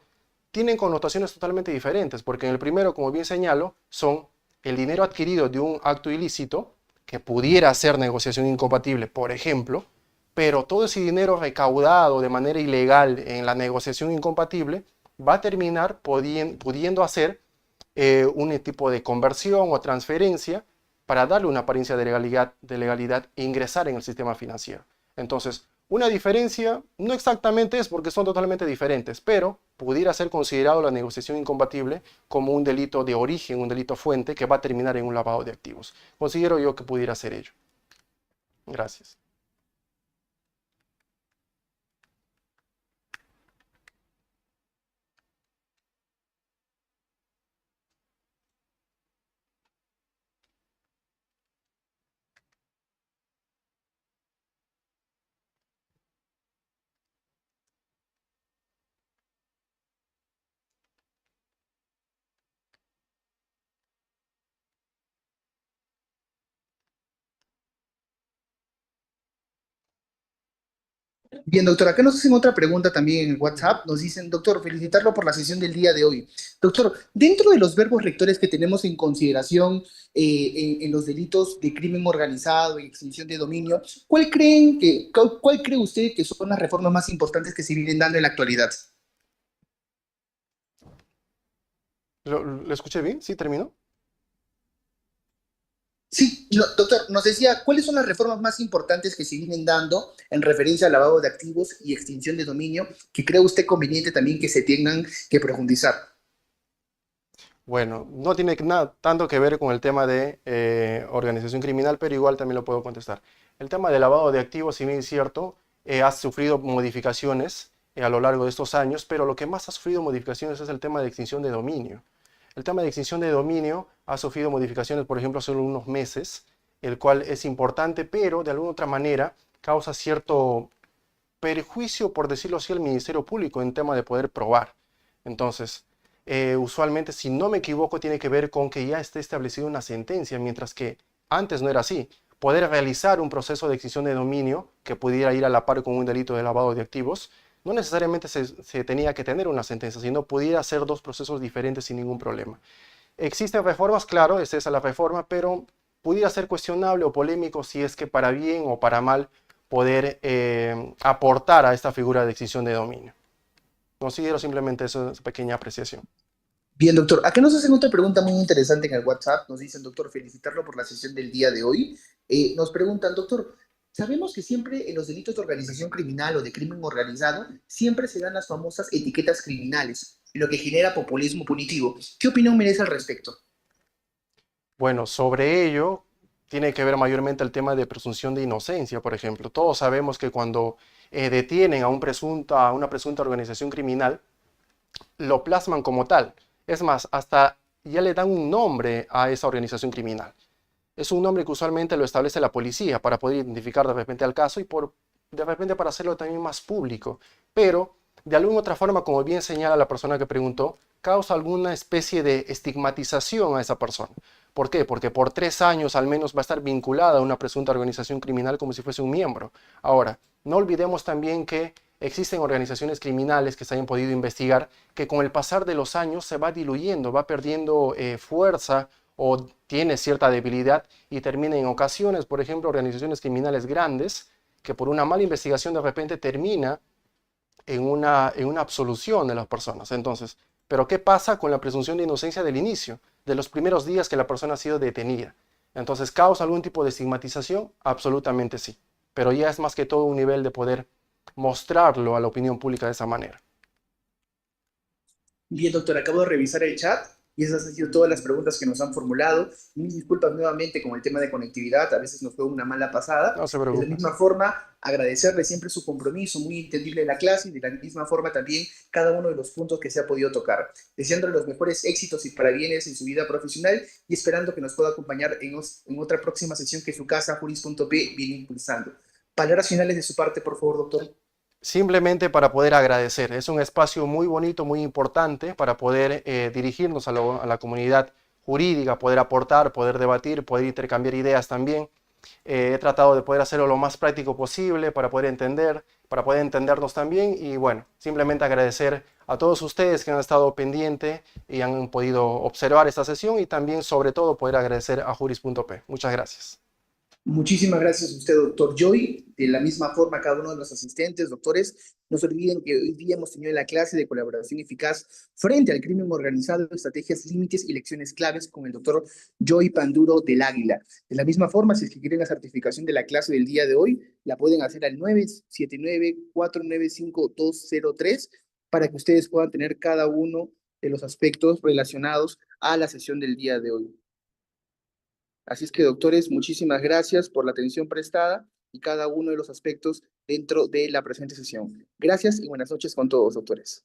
tienen connotaciones totalmente diferentes, porque en el primero, como bien señalo, son el dinero adquirido de un acto ilícito, que pudiera ser negociación incompatible, por ejemplo, pero todo ese dinero recaudado de manera ilegal en la negociación incompatible va a terminar pudiendo hacer un tipo de conversión o transferencia para darle una apariencia de legalidad e ingresar en el sistema financiero. Entonces, una diferencia no exactamente es porque son totalmente diferentes, pero pudiera ser considerado la negociación incompatible como un delito de origen, un delito fuente que va a terminar en un lavado de activos. Considero yo que pudiera ser ello. Gracias. Bien, doctor, acá nos hacen otra pregunta también en el WhatsApp. Nos dicen, doctor, felicitarlo por la sesión del día de hoy. Doctor, dentro de los verbos rectores que tenemos en consideración en los delitos de crimen organizado y extinción de dominio, ¿cuál cree usted que son las reformas más importantes que se vienen dando en la actualidad? ¿Lo escuché bien? ¿Sí terminó? Sí, doctor, nos decía, ¿cuáles son las reformas más importantes que se vienen dando en referencia al lavado de activos y extinción de dominio que cree usted conveniente también que se tengan que profundizar? Bueno, no tiene nada tanto que ver con el tema de organización criminal, pero igual también lo puedo contestar. El tema de lavado de activos, si bien es cierto, ha sufrido modificaciones a lo largo de estos años, pero lo que más ha sufrido modificaciones es el tema de extinción de dominio. El tema de extinción de dominio ha sufrido modificaciones, por ejemplo, hace unos meses, el cual es importante, pero de alguna otra manera causa cierto perjuicio, por decirlo así, al Ministerio Público en tema de poder probar. Entonces, usualmente, si no me equivoco, tiene que ver con que ya esté establecida una sentencia, mientras que antes no era así. Poder realizar un proceso de extinción de dominio que pudiera ir a la par con un delito de lavado de activos, no necesariamente se tenía que tener una sentencia, sino pudiera ser dos procesos diferentes sin ningún problema. Existen reformas, claro, es esa la reforma, pero pudiera ser cuestionable o polémico si es que para bien o para mal poder aportar a esta figura de extinción de dominio. Considero simplemente eso, esa pequeña apreciación. Bien, doctor. Acá nos hacen otra pregunta muy interesante en el WhatsApp. Nos dicen, doctor, felicitarlo por la sesión del día de hoy. Nos preguntan, doctor, sabemos que siempre en los delitos de organización criminal o de crimen organizado, siempre se dan las famosas etiquetas criminales, lo que genera populismo punitivo. ¿Qué opinión merece al respecto? Bueno, sobre ello tiene que ver mayormente el tema de presunción de inocencia, por ejemplo. Todos sabemos que cuando detienen a, a una presunta organización criminal, lo plasman como tal. Es más, hasta ya le dan un nombre a esa organización criminal. Es un nombre que usualmente lo establece la policía para poder identificar de repente al caso y de repente para hacerlo también más público. pero de alguna u otra forma, como bien señala la persona que preguntó, causa alguna especie de estigmatización a esa persona. ¿Por qué? Porque por 3 años al menos va a estar vinculada a una presunta organización criminal como si fuese un miembro. Ahora, no olvidemos también que existen organizaciones criminales que se hayan podido investigar que con el pasar de los años se va diluyendo, va perdiendo fuerza o tiene cierta debilidad y termina en ocasiones, por ejemplo, organizaciones criminales grandes que por una mala investigación de repente termina en una absolución de las personas. Entonces, ¿pero qué pasa con la presunción de inocencia del inicio, de los primeros días que la persona ha sido detenida? Entonces, ¿causa algún tipo de estigmatización? Absolutamente sí. Pero ya es más que todo un nivel de poder mostrarlo a la opinión pública de esa manera. Bien, doctor, acabo de revisar el chat y esas han sido todas las preguntas que nos han formulado. Mis disculpas nuevamente con el tema de conectividad, a veces nos fue una mala pasada. No se De la preocupe. misma forma, agradecerle siempre su compromiso, muy entendible en la clase, y de la misma forma también cada uno de los puntos que se ha podido tocar. Deseándole los mejores éxitos y parabienes en su vida profesional y esperando que nos pueda acompañar en otra próxima sesión que su casa, Juris.p, viene impulsando. Palabras finales de su parte, por favor, doctor. Simplemente para poder agradecer. Es un espacio muy bonito, muy importante para poder dirigirnos a la comunidad jurídica, poder aportar, poder debatir, poder intercambiar ideas también. He tratado de poder hacerlo lo más práctico posible para poder entender, para poder entendernos también y bueno, simplemente agradecer a todos ustedes que han estado pendientes y han podido observar esta sesión y también sobre todo poder agradecer a Juris.p. Muchas gracias. Muchísimas gracias a usted, doctor Joy. De la misma forma, cada uno de los asistentes, doctores, no se olviden que hoy día hemos tenido la clase de colaboración eficaz frente al crimen organizado, estrategias, límites y lecciones claves con el doctor Joy Panduro del Águila. De la misma forma, si es que quieren la certificación de la clase del día de hoy, la pueden hacer al 979-495-203 para que ustedes puedan tener cada uno de los aspectos relacionados a la sesión del día de hoy. Así es que, doctores, muchísimas gracias por la atención prestada y cada uno de los aspectos dentro de la presente sesión. Gracias y buenas noches con todos, doctores.